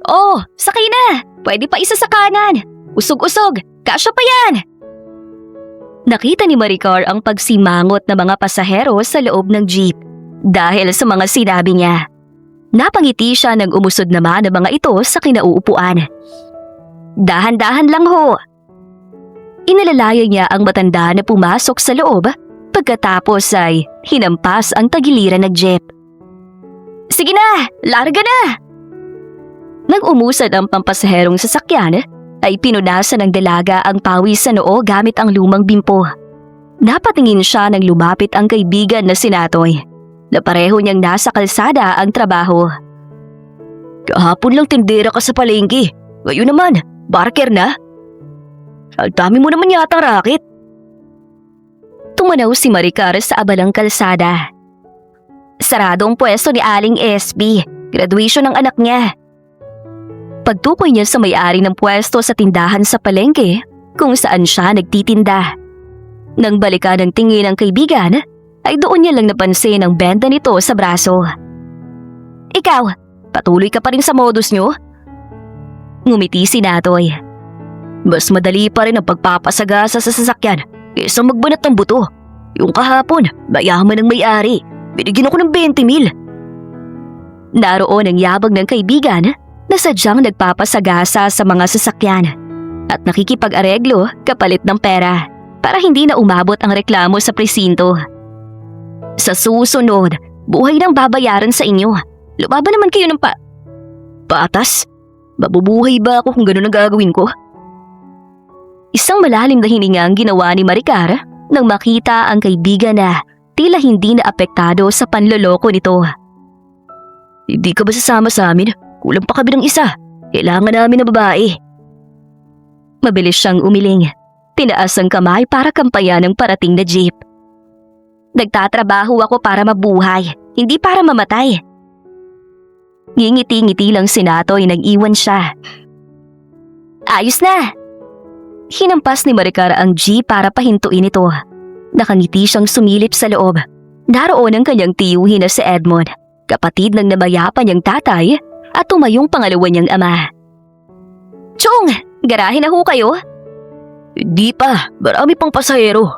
Oh, sakay na! Pwede pa isa sa kanan! Usog-usog! Kasya pa yan! Nakita ni Maricar ang pagsimangot ng mga pasahero sa loob ng jeep dahil sa mga sinabi niya. Napangiti siya nang umusod naman ang mga ito sa kinauupuan. Dahan-dahan lang ho! Inalalaya niya ang matanda na pumasok sa loob pagkatapos ay hinampas ang tagiliran ng jeep. Sige na! Larga na! Nang umusad ang pampasaherong sasakyan, ay pinunasan ng dalaga ang pawis sa noo gamit ang lumang bimpo. Napatingin siya nang lumapit ang kaibigan na si Natoy, na pareho niyang nasa kalsada ang trabaho. Kahapon lang tindera ka sa palengke, ngayon naman, barker na? Ang dami mo naman yata raket. Tumanaw si Maricar sa abalang kalsada. Sarado ang pwesto ni Aling SB, graduation ng anak niya. Pagtukoy niya sa may-ari ng pwesto sa tindahan sa palengke kung saan siya nagtitinda. Nang balikan ng tingin ng kaibigan, ay doon niya lang napansin ang benda nito sa braso. Ikaw, patuloy ka pa rin sa modus niyo? Ngumiti si Natoy. Mas madali pa rin ang pagpapasagasa sa sasakyan kaysa magbanat ng buto. Yung kahapon, mayaman ng may-ari. Binigyan ako ng 20,000. Naroon ang yabang ng kaibigan na sadyang nagpapasagasa sa mga sasakyan at nakikipag-areglo kapalit ng pera para hindi na umabot ang reklamo sa presinto. Sa susunod, buhay nang babayaran sa inyo. Lumaban naman kayo ng patas? Mabubuhay ba ako kung gano'n ang gagawin ko? Isang malalim na hininga ang ginawa ni Maricar nang makita ang kaibigan na tila hindi na apektado sa panloloko nito. Hindi ka ba sasama sa amin? Kulang pa kami ng isa. Kailangan namin ng babae. Mabilis siyang umiling. Tinaas ang kamay para kampayan ng parating na jeep. Nagtatrabaho ako para mabuhay, hindi para mamatay. Ngingiti-ngiti lang si Natoy nang iwan siya. Ayos na! Hinampas ni Maricar ang jeep para pahintuin ito. Nakangiti siyang sumilip sa loob. Naroon ang kanyang tiyuhin na si Edmond, kapatid ng namayapan niyang tatay at tumayong pangalawa niyang ama. Chong! Garahe na ho kayo? Di pa, marami pang pasahero.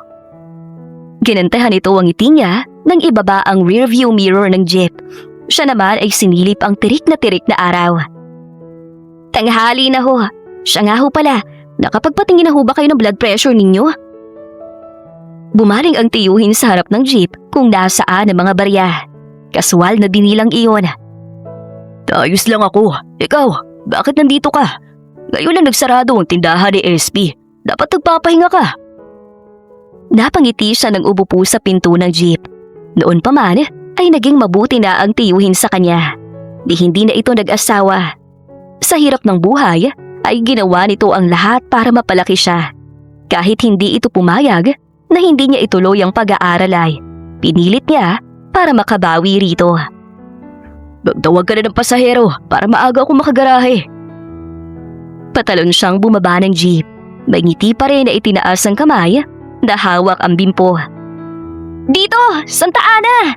Ginantahan ito ang ngiti niya nang ibaba ang rearview mirror ng jeep. Siya naman ay sinilip ang tirik na araw. Tanghali na ho. Siya nga ho pala, nakapagpatingin na ho ba kayo ng blood pressure ninyo? Bumaling ang tiyuhin sa harap ng jeep kung nasaan ang mga barya. Kaswal na binilang iyon. Ayos lang ako. Ikaw, bakit nandito ka? Ngayon lang nagsarado ang tindahan ni SB. Dapat nagpapahinga ka. Napangiti siya nang umupo sa pinto ng jeep. Noon pa man ay naging mabuti na ang tiyuhin sa kanya. Di hindi na ito nag-asawa. Sa hirap ng buhay ay ginawa nito ang lahat para mapalaki siya. Kahit hindi ito pumayag na hindi niya ituloy ang pag-aaral ay pinilit niya para makabawi rito. Magtawag ka na ng pasahero para maaga ako makagarahe. Patalon siyang bumaba ng jeep. May ngiti pa rin na itinaas ang kamay na hawak ang bimpo. Dito! Santa Ana!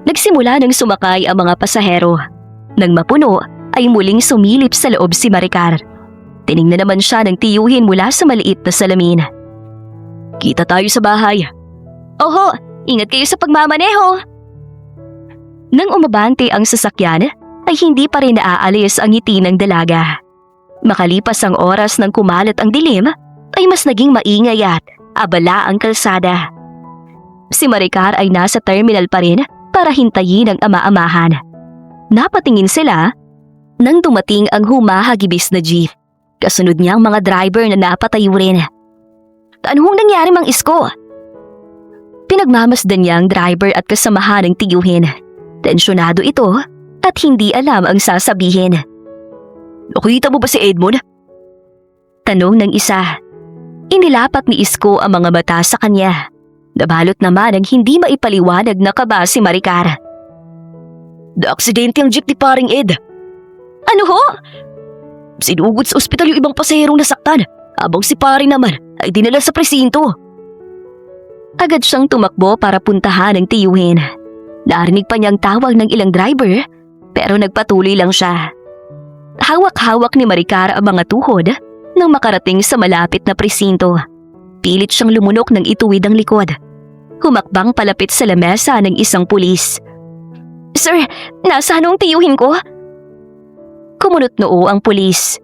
Nagsimula nang sumakay ang mga pasahero. Nang mapuno ay muling sumilip sa loob si Maricar. Tiningnan naman siya ng tiyuhin mula sa maliit na salamin. Kita tayo sa bahay. Oho, ingat kayo sa pagmamaneho. Nang umabante ang sasakyan ay hindi pa rin naaalis ang ngiti ng dalaga. Makalipas ang oras ng kumalat ang dilim ay mas naging maingay at abala ang kalsada. Si Maricar ay nasa terminal pa rin para hintayin ang ama-amahan. Napatingin sila nang dumating ang humahagibis na jeep. Kasunod niya ang mga driver na napatayo rin. Anong nangyari Mang Isko? Pinagmamasdan niya ang driver at kasamahan ng tiyuhin. Tensyonado ito at hindi alam ang sasabihin. Nakita mo ba si Edmond? Tanong ng isa. Inilapat ni Isko ang mga mata sa kanya. Nabalot naman ang hindi maipaliwanag na kaba si Maricar. Na-aksidente ang jeep ni paring Ed. Ano ho? Sinugod sa ospital yung ibang pasaherong nasaktan, habang si paring naman ay dinala sa presinto. Agad siyang tumakbo para puntahan ang tiyuhin. Narinig pa niyang tawag ng ilang driver pero nagpatuloy lang siya. Hawak-hawak ni Maricar ang mga tuhod nang makarating sa malapit na presinto. Pilit siyang lumunok ng ituwid ang likod. Humakbang palapit sa lamesa ng isang pulis. "Sir, nasaan ang tiyuhin ko?" Kumunot noo ang pulis.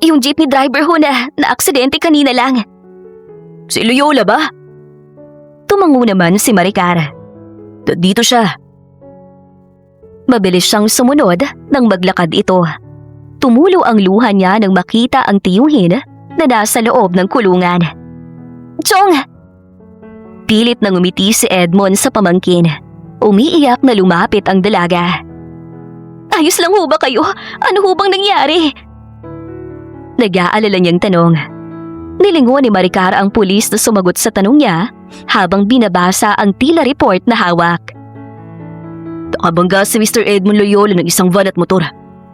"Yung jeepney driver ho na aksidente kanina lang." "Si Loyola ba?" Tumango naman si Maricar. "Dito siya." Mabilis siyang sumunod nang maglakad ito. Tumulo ang luha niya nang makita ang tiyuhin na nasa loob ng kulungan. "Chong!" Pilit nang umiti si Edmond sa pamangkin. Umiiyak na lumapit ang dalaga. "Ayos lang ho ba kayo? Ano ho bang nangyari?" Nag-aalala niyang tanong. Nilingon ni Maricar ang pulis na sumagot sa tanong niya habang binabasa ang tila report na hawak. "Nakabangga si Mr. Edmond Loyola ng isang van at motor.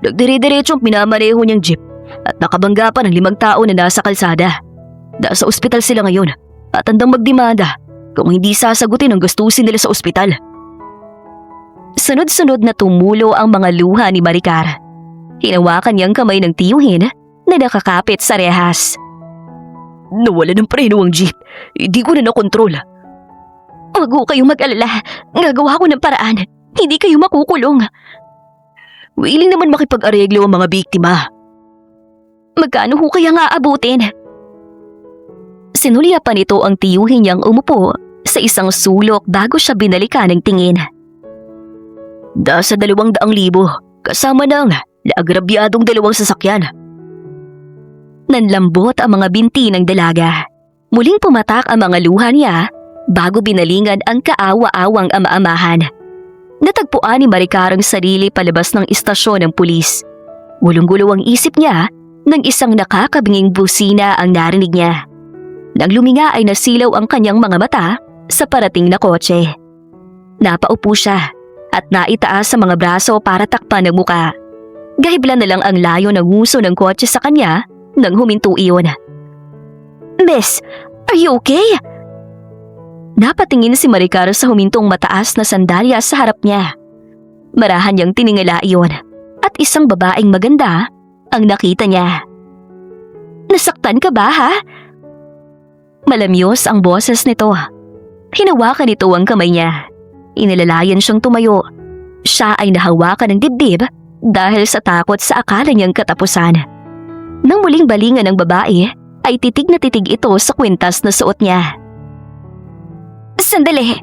Nagdire-diretsong minamaneho niyang jeep at nakabangga pa ng 5 tao na nasa kalsada. Nasa ospital sila ngayon at handang magdemanda kung hindi sasagutin ang gastusin nila sa ospital." Sunod-sunod na tumulo ang mga luha ni Maricar. Hinawakan niyang kamay ng tiyuhin na nakakapit sa rehas. "Nawala ng preno ang jeep. Hindi ko na nakontrol." "Huwag ho kayong mag-alala. Gagawa ko ng paraan. Hindi kayo makukulong." "Willing naman makipag-areglo ang mga biktima." "Magkano ho kaya nga abutin?" Sinulya pa nito ang tiyuhin niyang umupo sa isang sulok bago siya binalikan ng tingin. "Nasa 200,000 kasama ng naagrabyadong 2 sasakyan." Nanlambot ang mga binti ng dalaga. Muling pumatak ang mga luha niya bago binalingan ang kaawa-awang ama-amahan. Natagpuan ni Maricar ang sarili palabas ng istasyon ng pulis. Gulong-gulo ang isip niya nang isang nakakabinging busina ang narinig niya. Nang luminga ay nasilaw ang kanyang mga mata sa parating na kotse. Napaupo siya at naitaas sa mga braso para takpan ang muka. Gahibla na lang ang layo ng nguso ng kotse sa kanya nang huminto iyon. "Miss, are you okay?" Napatingin si Maricar sa humintong mataas na sandalya sa harap niya. Marahan niyang tiningala iyon at isang babaeng maganda ang nakita niya. "Nasaktan ka ba ha?" Malamyos ang boses nito. Hinawakan nito ang kamay niya. Inilalayan siyang tumayo. Siya ay nahawakan ng dibdib dahil sa takot sa akala niyang katapusan. Nang muling balingan ng babae, ay titig na titig ito sa kwintas na suot niya. "Sandali!"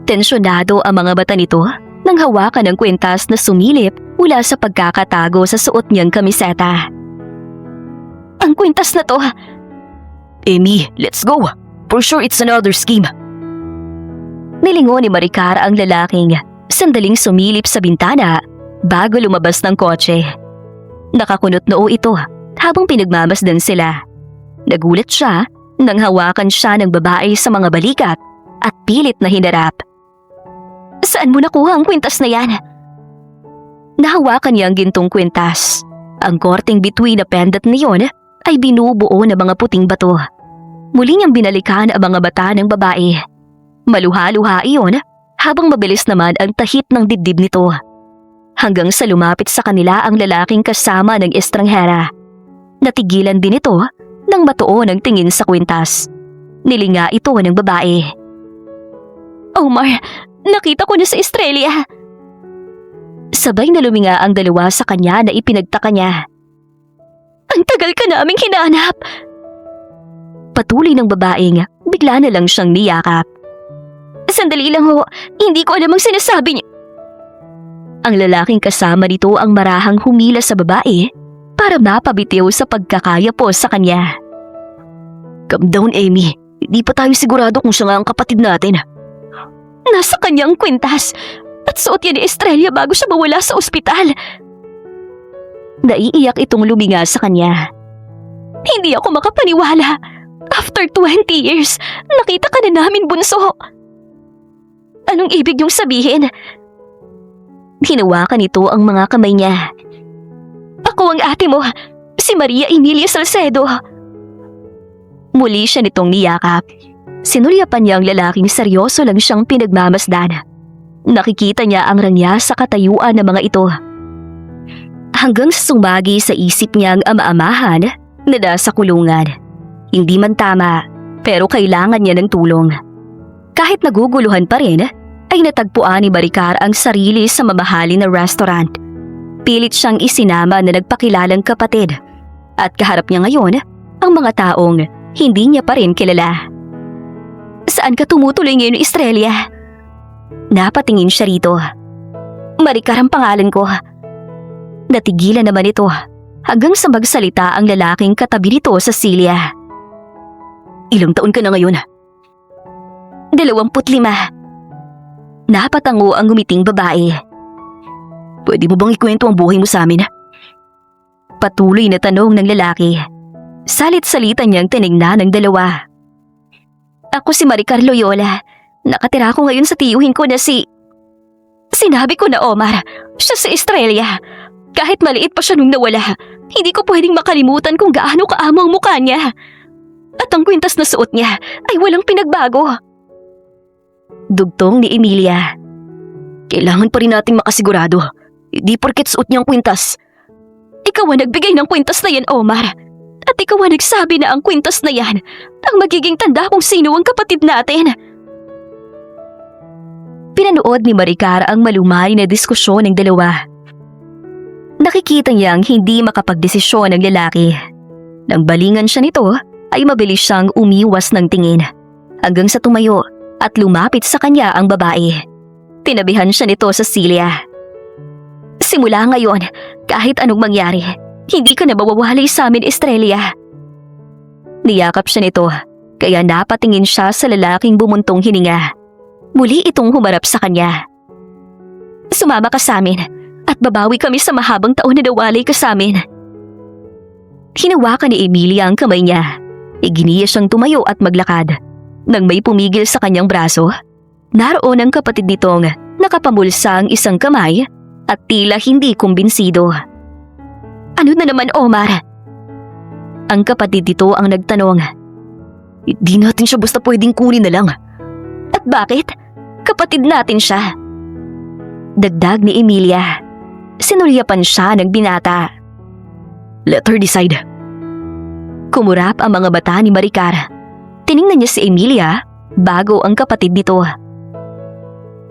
Tensyonado ang mga bata nito nang hawakan ng kwintas na sumilip mula sa pagkakatago sa suot niyang kamiseta. "Ang kwintas na to!" "Amy, let's go! For sure it's another scheme." Nilingon ni Maricar ang lalaking sandaling sumilip sa bintana bago lumabas ng kotse. Nakakunot noo ito habang pinagmamasdan sila. Nagulat siya nang hawakan siya ng babae sa mga balikat at pilit na hinarap. "Saan mo nakuha ang kwintas na yan?" Nahawakan niya ang gintong kwintas. Ang korteng between na pendant niyon ay binubuo ng mga puting bato. Muli niyang binalikan ang mga bata ng babae. Maluha-luha iyon habang mabilis naman ang tahit ng dibdib nito. Hanggang sa lumapit sa kanila ang lalaking kasama ng estranghera. Natigilan din ito nang matuon ang tingin sa kwintas. Nilinga ito ng babae. "Omar, nakita ko na sa Australia." Sabay na luminga ang dalawa sa kanya na ipinagtaka niya. "Ang tagal ka naming hinahanap." Patuloy ng babaeng bigla na lang siyang niyakap. "Sandali lang ho, hindi ko alam ang sinasabi niyo." Ang lalaking kasama nito ang marahang humila sa babae para mapabitiw sa pagkakayapos sa kanya. "Calm down, Amy. Hindi pa tayo sigurado kung siya nga ang kapatid natin." "Nasa kanyang kwintas at suot yan ni Estrella bago siya mawala sa ospital." Naiiyak itong luminga sa kanya. "Hindi ako makapaniwala. After 20 years, nakita ka na namin, bunso." "Anong ibig niyong sabihin?" Hinawakan nito ang mga kamay niya. "Ako ang ate mo, si Maria Emilia Salcedo." Muli siya nitong niyakap. Sinulyapan niya ang lalaking seryoso lang siyang pinagmamasdan. Nakikita niya ang rangya sa katayuan ng mga ito. Hanggang sa sumagi sa isip niyang ama-amahan na nasa kulungan. Hindi man tama, pero kailangan niya ng tulong. Kahit naguguluhan pa rin, ay natagpuan ni Maricar ang sarili sa mamahalin na restaurant. Pilit siyang isinama na nagpakilalang kapatid. At kaharap niya ngayon ang mga taong hindi niya pa rin kilala. Saan ka tumutuloy ngayon, Estrella? Napatingin siya rito. Maricar ang pangalan ko. Natigilan naman ito hanggang sa magsalita ang lalaking katabi nito sa Celia. Ilang taon ka na ngayon? 25. Napatango ang gumiting babae. Pwede mo bang ikwento ang buhay mo sa amin? Patuloy na tanong ng lalaki. Salit-salita niyang tinignan ng dalawa. Ako si Maricar Loyola. Nakatira ko ngayon sa tiyuhin ko na si... Sinabi ko na Omar, siya si Estrella. Kahit maliit pa siya nung nawala, hindi ko pwedeng makalimutan kung gaano kaamo ang mukha niya. At ang kwintas na suot niya ay walang pinagbago. Dugtong ni Emilia. Kailangan pa rin nating makasigurado. Hindi porket suot niyang kwintas. Ikaw ang nagbigay ng kwintas na yan, Omar. At ikaw ang nagsabi na ang kwintas na yan ang magiging tanda kung sino ang kapatid natin. Pinanood ni Maricar ang malumay na diskusyon ng dalawa. Nakikita niyang hindi makapagdesisyon ang lalaki. Nang balingan siya nito, ay mabilis siyang umiwas ng tingin. Hanggang sa tumayo at lumapit sa kanya ang babae. Tinabihan siya nito sa Celia. Simula ngayon, kahit anong mangyari, hindi ka na mawawalay sa amin, Estrella. Niyakap siya nito, kaya napatingin siya sa lalaking bumuntong hininga. Muli itong humarap sa kanya. Sumama ka sa amin at babawi kami sa mahabang taon na nawalay ka sa amin. Hinawakan ni Emilia ang kamay niya. Iginiya siyang tumayo at maglakad. Nang may pumigil sa kanyang braso, naroon ang kapatid nitong nakapamulsa ang isang kamay at tila hindi kumbinsido. Ano na naman, Omar? Ang kapatid nito ang nagtanong. Hindi natin siya basta pwedeng kunin na lang. At bakit? Kapatid natin siya. Dagdag ni Emilia. Sinulyapan siya ng binata. Let her decide. Kumurap ang mga mata ni Maricar. Tiningnan niya si Emilia bago ang kapatid nito.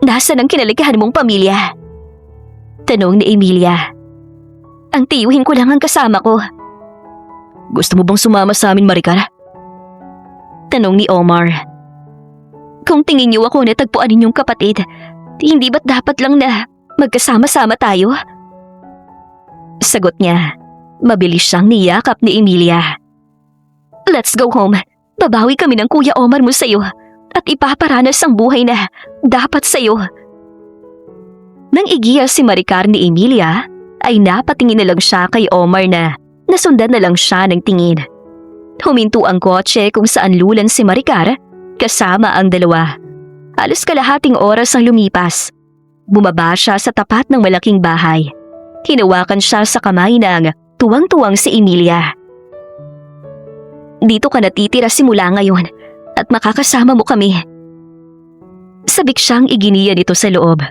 Nasaan ang kinaligahan mong pamilya? Tanong ni Emilia. Ang tiyuhin ko lang ang kasama ko. Gusto mo bang sumama sa amin, Maricar? Tanong ni Omar. Kung tingin niyo ako natagpuan ninyong kapatid, hindi ba't dapat lang na magkasama-sama tayo? Sagot niya. Mabilis siyang niyakap ni Emilia. Let's go home. Babawi kami ng Kuya Omar mo sa'yo at ipaparanas ang buhay na dapat sa'yo. Nang igiya si Maricar ni Emilia, ay napatingin na lang siya kay Omar na nasundan na lang siya ng tingin. Huminto ang kotse kung saan lulan si Maricar kasama ang dalawa. Halos kalahating oras ang lumipas. Bumaba siya sa tapat ng malaking bahay. Hinawakan siya sa kamay ng tuwang-tuwang si Emilia. Dito ka natitira simula ngayon at makakasama mo kami. Sabik siyang iginiya nito sa loob,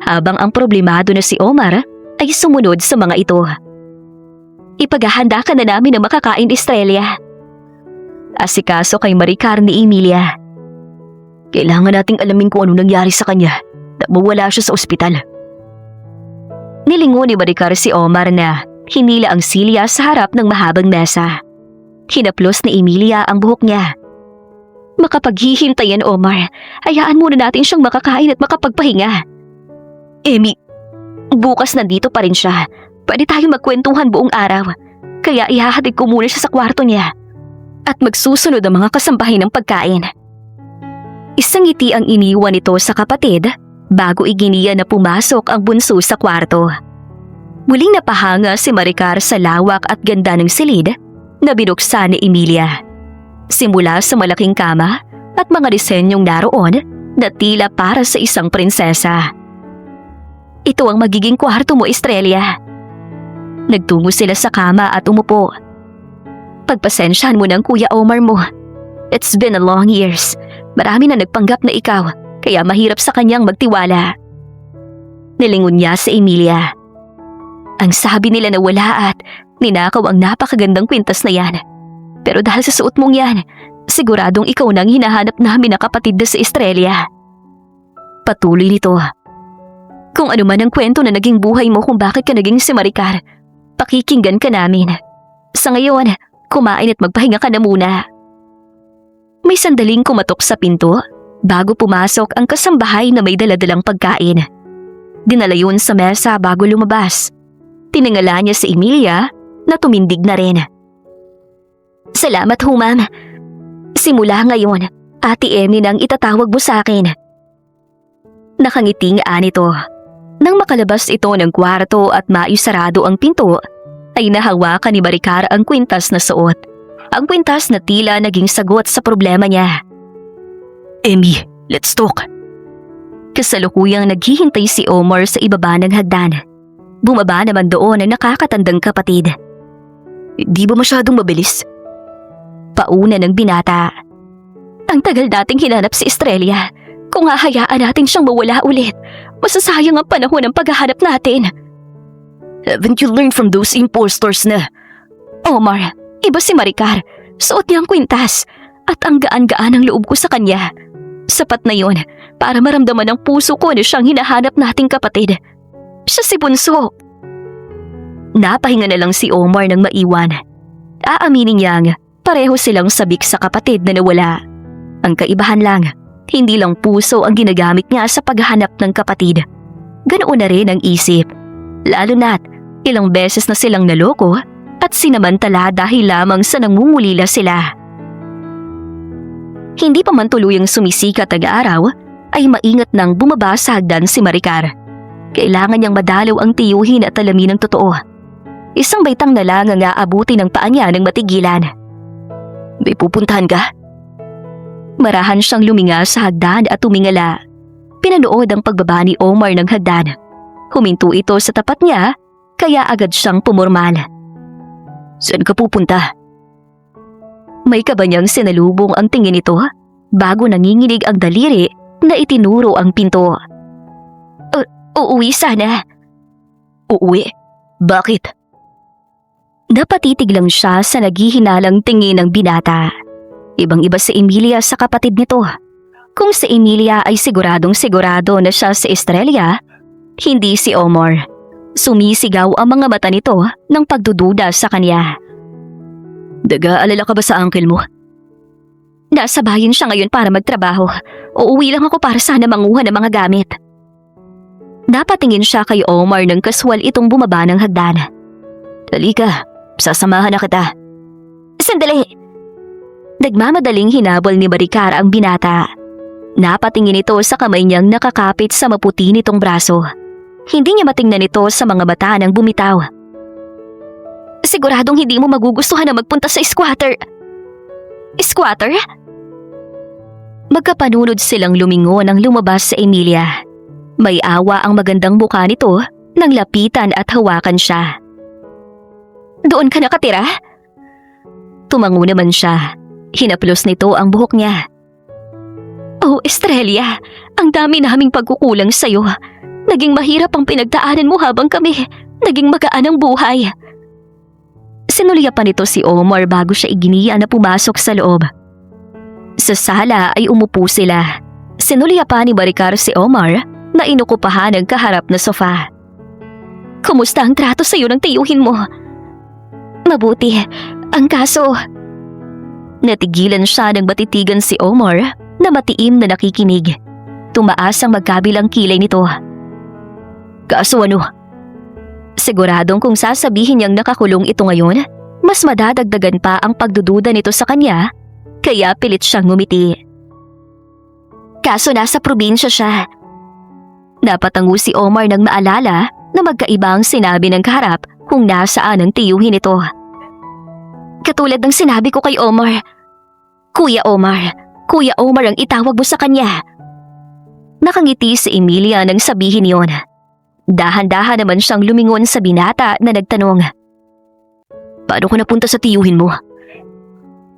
habang ang problemado na si Omar ay sumunod sa mga ito. Ipaghahanda ka na namin ng makakain, Estrella. Asikaso kay Maricar ni Emilia. Kailangan nating alamin kung ano nangyari sa kanya na mawala siya sa ospital. Nilingon ni Maricar si Omar na hinila ang silya sa harap ng mahabang mesa. Hinaplos ni Emilia ang buhok niya. Makapaghihintayan, Omar. Hayaan muna natin siyang makakain at makapagpahinga. Emi, bukas nandito pa rin siya. Pwede tayong magkwentuhan buong araw. Kaya ihahatid ko muna siya sa kwarto niya. At magsusunod ang mga kasambahay ng pagkain. Isang ngiti ang iniwan nito sa kapatid bago iginiya na pumasok ang bunso sa kwarto. Muling napahanga si Maricar sa lawak at ganda ng silid na binuksan ni Emilia. Simula sa malaking kama at mga disenyong naroon na tila para sa isang prinsesa. Ito ang magiging kwarto mo, Estrella. Nagtungo sila sa kama at umupo. Pagpasensyahan mo ng Kuya Omar mo. It's been a long years. Marami na nagpanggap na ikaw, kaya mahirap sa kanyang magtiwala. Nilingon niya sa Emilia. Ang sabi nila na wala at ninakaw ang napakagandang kwintas na yan. Pero dahil sa suot mong yan, siguradong ikaw nang hinahanap namin na kapatid na si Estrella. Patuloy nito. Kung ano man ang kwento na naging buhay mo kung bakit ka naging si Maricar, pakikinggan ka namin. Sa ngayon, kumain at magpahinga ka na muna. May sandaling kumatok sa pinto bago pumasok ang kasambahay na may daladalang pagkain. Dinala yun sa mesa bago lumabas. Tiningala niya si Emilia na tumindig na rin. Salamat ho, ma'am. Simula ngayon, Ate Emmy nang itatawag mo sa akin. Nakangiting nito. Nang makalabas ito ng kwarto at maisarado ang pinto, ay nahawakan ni Maricar ang kwintas na suot. Ang kwintas na tila naging sagot sa problema niya. Emmy, let's talk. Kasalukuyang naghihintay si Omar sa ibaba ng hagdan. Bumaba naman doon ang nakakatandang kapatid. Di ba masyadong mabilis? Pauna ng binata. Ang tagal dating hinanap si Estrella. Kung hahayaan natin siyang mawala ulit, masasayang ang panahon ng paghahanap natin. Haven't you learned from those impostors na? Omar, iba si Maricar. Suot niya ang kwintas at ang gaan-gaan ang loob ko sa kanya. Sapat na yon para maramdaman ng puso ko na siyang hinahanap nating kapatid. Siya si Bunso. Napahinga na lang si Omar nang maiwan. Aaminin niyang pareho silang sabik sa kapatid na nawala. Ang kaibahan lang, hindi lang puso ang ginagamit niya sa paghahanap ng kapatid. Ganoon na rin ang isip. Lalo na't ilang beses na silang naloko at sinamantala dahil lamang sa nangungulila sila. Hindi pa man tuluyang sumisikat ang araw, ay maingat nang bumaba sa hagdan si Maricar. Kailangan niyang madalaw ang tiyuhin at alamin ang totoo. Isang baitang na lang ang aabuti ng paa niya nang matigilan. May pupuntahan ka? Marahan siyang luminga sa hagdan at tumingala. Pinanood ang pagbaba ni Omar ng hagdan. Huminto ito sa tapat niya, kaya agad siyang pumormal. Saan ka pupunta? May kaba niyang sinalubong ang tingin nito bago nanginginig ang daliri na itinuro ang pinto. Uuwi sana. Uuwi? Bakit? Napatitig lang siya sa naghihinalang tingin ng binata. Ibang-iba si Emilia sa kapatid nito. Kung si Emilia ay siguradong-sigurado na siya si Estrella, hindi si Omar. Sumisigaw ang mga mata nito ng pagdududa sa kanya. Nag-aalala ka ba sa uncle mo? Nasa bayan siya ngayon para magtrabaho. Uuwi lang ako para sana manguha ng mga gamit. Napatingin siya kay Omar nang kaswal itong bumaba ng hagdan. Halika, sasamahan na kita. Sandali! Nagmamadaling hinabol ni Maricar ang binata. Napatingin ito sa kamay niyang nakakapit sa maputi nitong braso. Hindi niya matingnan ito sa mga mata nang bumitaw. Siguradong hindi mo magugustuhan na magpunta sa squatter. Squatter? Magkapanunod silang lumingon nang lumabas sa Emilia. May awa ang magandang mukha nito nang lapitan at hawakan siya. Doon ka nakatira? Tumango naman siya. Hinaplos nito ang buhok niya. Oh, Estrella, ang dami naming pagkukulang sa'yo. Naging mahirap ang pinagdaanan mo habang kami naging magaan ang buhay. Sinuliya pa nito si Omar bago siya iginiya na pumasok sa loob. Sa sala ay umupo sila. Sinuliya pa ni Maricar si Omar na inukupahan ang kaharap na sofa. Kumusta ang trato sa'yo ng tiyuhin mo? Mabuti. Ang kaso... Natigilan siya nang batitigan si Omar na matiim na nakikinig. Tumaas ang magkabilang kilay nito. Kaso ano? Siguradong kung sasabihin niyang nakakulong ito ngayon, mas madadagdagan pa ang pagdududa nito sa kanya, kaya pilit siyang ngumiti. Kaso nasa probinsya siya. Napatango si Omar nang maalala na magkaibang sinabi ng kaharap kung nasaan ang tiyuhin nito. Katulad ng sinabi ko kay Omar. Kuya Omar ang itawag mo sa kanya. Nakangiti si Emilia nang sabihin yon. Dahan-dahan naman siyang lumingon sa binata na nagtanong. Paano ko napunta sa tiyuhin mo?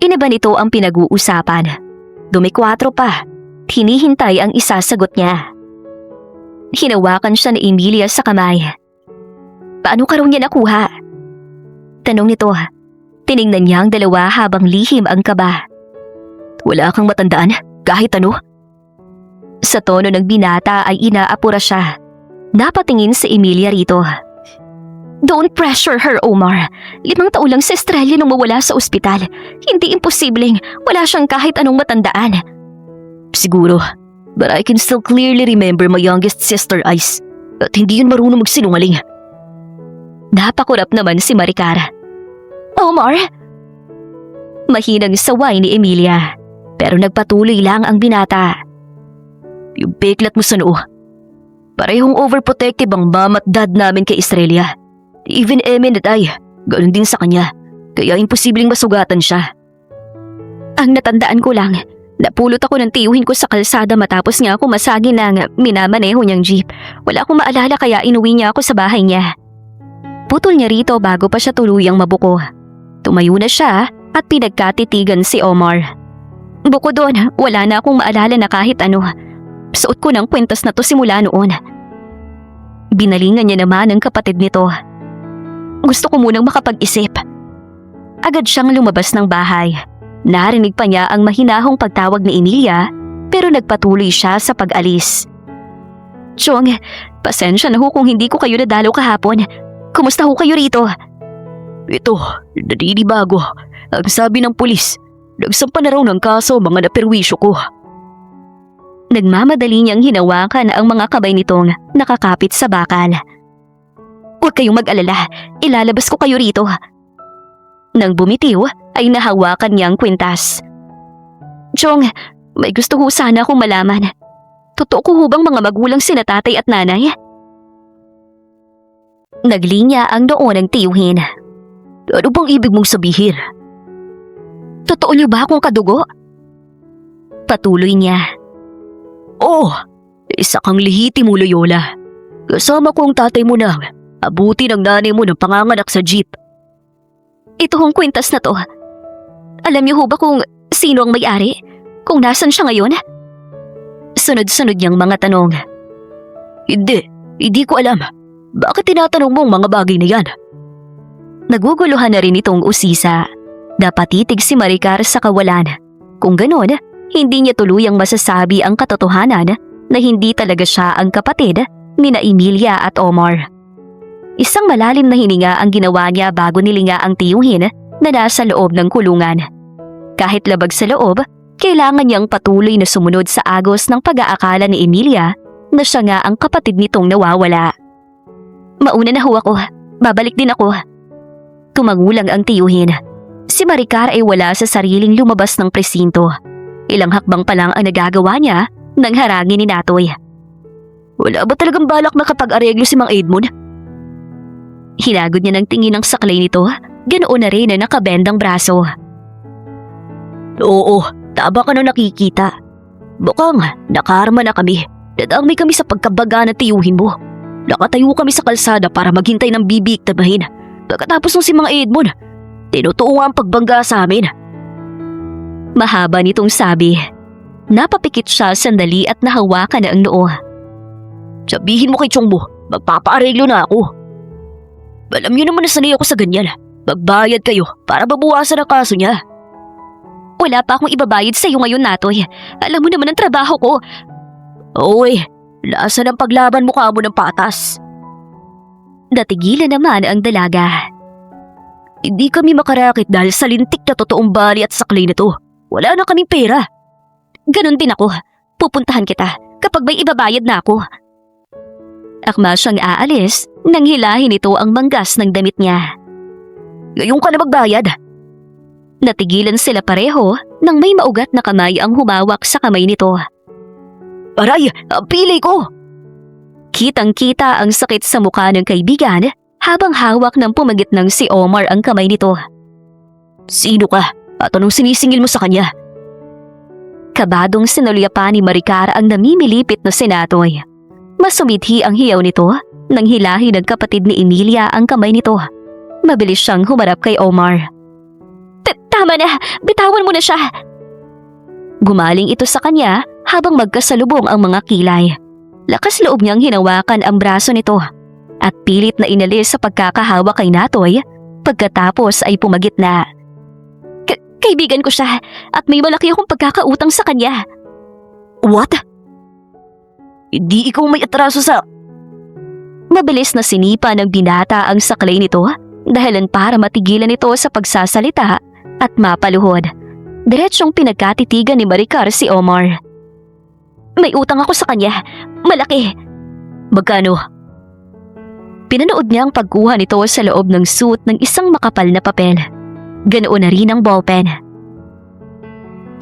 Iniba nito ang pinag-uusapan. Dumikwatro pa. Hinihintay ang isasagot niya. Hinawakan siya ni Emilia sa kamay. Paano ka raw niya nakuha? Tanong nito. Tiningnan niya ang dalawa habang lihim ang kaba. Wala kang matandaan, kahit ano? Sa tono ng binata ay inaapura siya. Napatingin si Emilia rito. Don't pressure her, Omar. 5 taon lang si Estrella nung mawala sa ospital. Hindi imposibleng wala siyang kahit anong matandaan. Siguro, but I can still clearly remember my youngest sister, Ice. At hindi yun marunong magsinungaling. Napakurap naman si Maricar. Omar? Mahinang saway ni Emilia, pero nagpatuloy lang ang binata. Yung peklat mo sa noo. Parehong overprotective ang mom at dad namin kay Estrella. Even Emin at I, ganun din sa kanya. Kaya imposibleng masugatan siya. Ang natandaan ko lang, napulot ako ng tiyuhin ko sa kalsada matapos nga ako masagi ng minamaneho niyang jeep. Wala akong maalala kaya inuwi niya ako sa bahay niya. Putol niya rito bago pa siya tuluyang mabuko. Tumayo na siya at pinagkatitigan si Omar. Bukod doon, wala na akong maalala na kahit ano. Suot ko ng kwintas na to simula noon. Binalingan niya naman ang kapatid nito. Gusto ko munang makapag-isip. Agad siyang lumabas ng bahay. Narinig pa niya ang mahinahong pagtawag ni Emilia, pero nagpatuloy siya sa pag-alis. Chong, pasensya na ho kung hindi ko kayo nadalaw kahapon. Kumusta ho kayo rito? Ito, naninibago. Ang sabi ng pulis, nagsampa na raw ng kaso mga naperwisyo ko. Nagmamadali niyang hinawakan ang mga kamay nitong nakakapit sa bakal. Huwag kayong mag-alala, ilalabas ko kayo rito. Nang bumitiw ay nahawakan niyang kwintas. Chong, may gusto ho sana akong malaman. Totoo ko ho bang mga magulang sina tatay at nanay? Naglinya ang noo ng tiyuhin. Ano bang ibig mong sabihin? Totoo niyo ba akong kadugo? Patuloy niya. Oh, isa kang lihitimo, Loyola. Kasama ko ang tatay mo nang abuti ng nanay mo ng panganganak sa jeep. Ito hong kwintas na to. Alam niyo ho ba kung sino ang may-ari? Kung nasan siya ngayon? Sunod-sunod niyang mga tanong. Hindi ko alam. Bakit tinatanong mo ang mga bagay na yan? Naguguluhan na rin itong usisa. Napatitig si Maricar sa kawalan. Kung ganon, hindi niya tuluyang masasabi ang katotohanan na hindi talaga siya ang kapatid nina Emilia at Omar. Isang malalim na hininga ang ginawa niya bago nilinga ang tiyuhin na nasa loob ng kulungan. Kahit labag sa loob, kailangan niyang patuloy na sumunod sa agos ng pag-aakala ni Emilia na siya nga ang kapatid nitong nawawala. Mauna na ho ako, babalik din ako. Tumangulang ang tiyuhin. Si Maricar ay wala sa sariling lumabas ng presinto. Ilang hakbang pa lang ang nagagawa niya nang harangin ni Natoy. Wala ba talagang balak makapag-areglo si Mang Edmond? Hinagod niya ng tingin ang saklay nito, ganoon na rin na nakabendang braso. Oo, tama ka na nakikita. Bukang nakarma na kami. Dadami kami sa pagkabaga na tiyuhin mo. Nakatayo kami sa kalsada para maghintay ng bibiktimahin. Pagkatapos ng si Mang Edmond, tinutuo ang pagbangga sa amin. Mahaba nitong sabi. Napapikit siya sandali at nahawakan na ang noo. Sabihin mo kay Chong mo, magpapaareglo na ako. Alam niyo naman na sanay ako sa ganyan. Magbayad kayo para babawasan ang kaso niya. Wala pa akong ibabayad sa iyo ngayon, Natoy. Alam mo naman ang trabaho ko. Oy, lasan ang paglaban mo ka mo ng patas. Natigilan naman ang dalaga. Hindi kami makarakit dahil sa lintik na totoong bali at saklay nito. Wala na kaming pera. Ganon din ako. Pupuntahan kita kapag may ibabayad na ako. Akma siyang aalis nang hilahin ito ang manggas ng damit niya. Ngayon ka na magbayad. Natigilan sila pareho nang may maugat na kamay ang humawak sa kamay nito. Aray, ang pilay ko! Kitang-kita ang sakit sa mukha ng kaibigan habang hawak ng pumagitnang si Omar ang kamay nito. Sino ka at anong sinisingil mo sa kanya? Kabadong sinulyapan ni Maricar ang namimilipit na senatoy. Masumithi ang hiyaw nito nang hilahin ng kapatid ni Emilia ang kamay nito. Mabilis siyang humarap kay Omar. Tama na, bitawan mo na siya. Gumaling ito sa kanya habang magkasalubong ang mga kilay. Lakas loob niyang hinawakan ang braso nito. at pilit na inalis sa pagkakahawa kay Natoy. Pagkatapos ay pumagit na. Kaibigan ko siya at may malaki akong pagkakautang sa kanya. What? Hindi ikaw may atraso sa... Mabilis na sinipa ng binata ang saklay nito dahilan para matigilan ito sa pagsasalita at mapaluhod. Diretsyong pinagkatitigan ni Maricar si Omar. May utang ako sa kanya. Malaki. Magkano? Pinanood niya ang pagkuha nito sa loob ng suit ng isang makapal na papel. Ganoon na rin ang ballpen.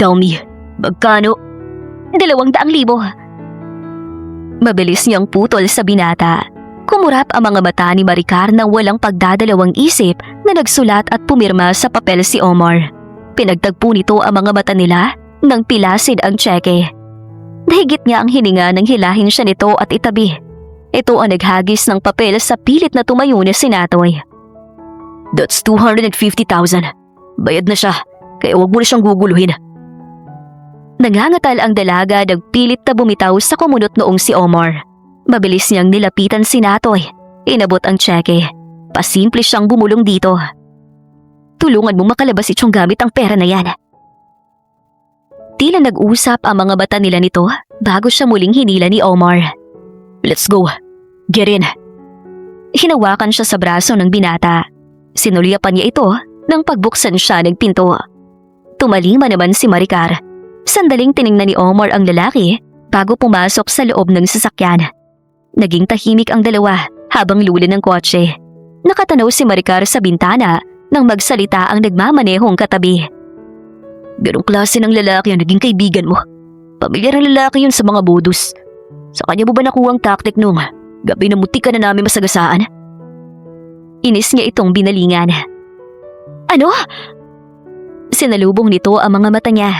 Tell me, magkano? 200,000. Mabilis niyang putol sa binata. Kumurap ang mga mata ni Maricar nang walang pagdadalawang isip na nagsulat at pumirma sa papel si Omar. Pinagtagpo nito ang mga mata nila nang pilasid ang tseke. Nahigit niya ang hininga nang hilahin siya nito at itabi. Ito ang naghagis ng papel sa pilit na tumayo na si Natoy. That's 250,000. Bayad na siya, kaya huwag mo na siyang guguluhin. Nangangatal ang dalaga nang pilit na bumitaw sa kumunot noong si Omar. Mabilis niyang nilapitan si Natoy. Inabot ang tseke. Pasimple siyang bumulong dito. Tulungan mo makalabas itong gamit ang pera na yan. Tila nag-usap ang mga mata nila nito bago siya muling hinila ni Omar. Let's go. Get in. Hinawakan siya sa braso ng binata. Sinulyapan niya ito nang pagbuksan siya ng pinto. Tumalima naman si Maricar. Sandaling tiningnan ni Omar ang lalaki bago pumasok sa loob ng sasakyan. Naging tahimik ang dalawa habang luli ng kotse. Nakatanaw si Maricar sa bintana nang magsalita ang nagmamanehong katabi. Ganong klase ng lalaki ang naging kaibigan mo. Pamilyar ang lalaki yun sa mga bodus. Sa kanya mo ba nakuha ang taktik nung gabi na muti ka na namin masagasaan? Inis niya itong binalingan. Ano? Sinalubong nito ang mga mata niya.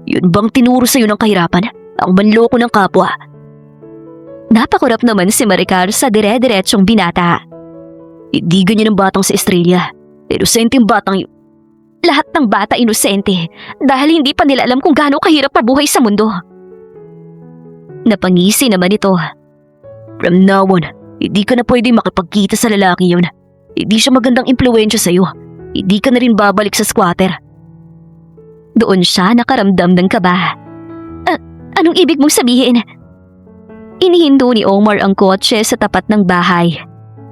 Yun bang tinuro sa'yo ng kahirapan? Ang manloko ng kapwa. Napakurap naman si Maricar sa dire-diretsyong binata. Hindi ganyan ang batang sa Australia. Inosente ang batang yun. Lahat ng bata inosente dahil hindi pa nila alam kung gaano kahirap mabuhay sa mundo. Napangisi naman ito. From now on, hindi ka na pwede makipagkita sa lalaki yun. Hindi siya magandang impluwensya sa'yo. Hindi ka na rin babalik sa squatter. Doon siya nakaramdam ng kaba. Anong ibig mong sabihin? Inihindo ni Omar ang kotse sa tapat ng bahay.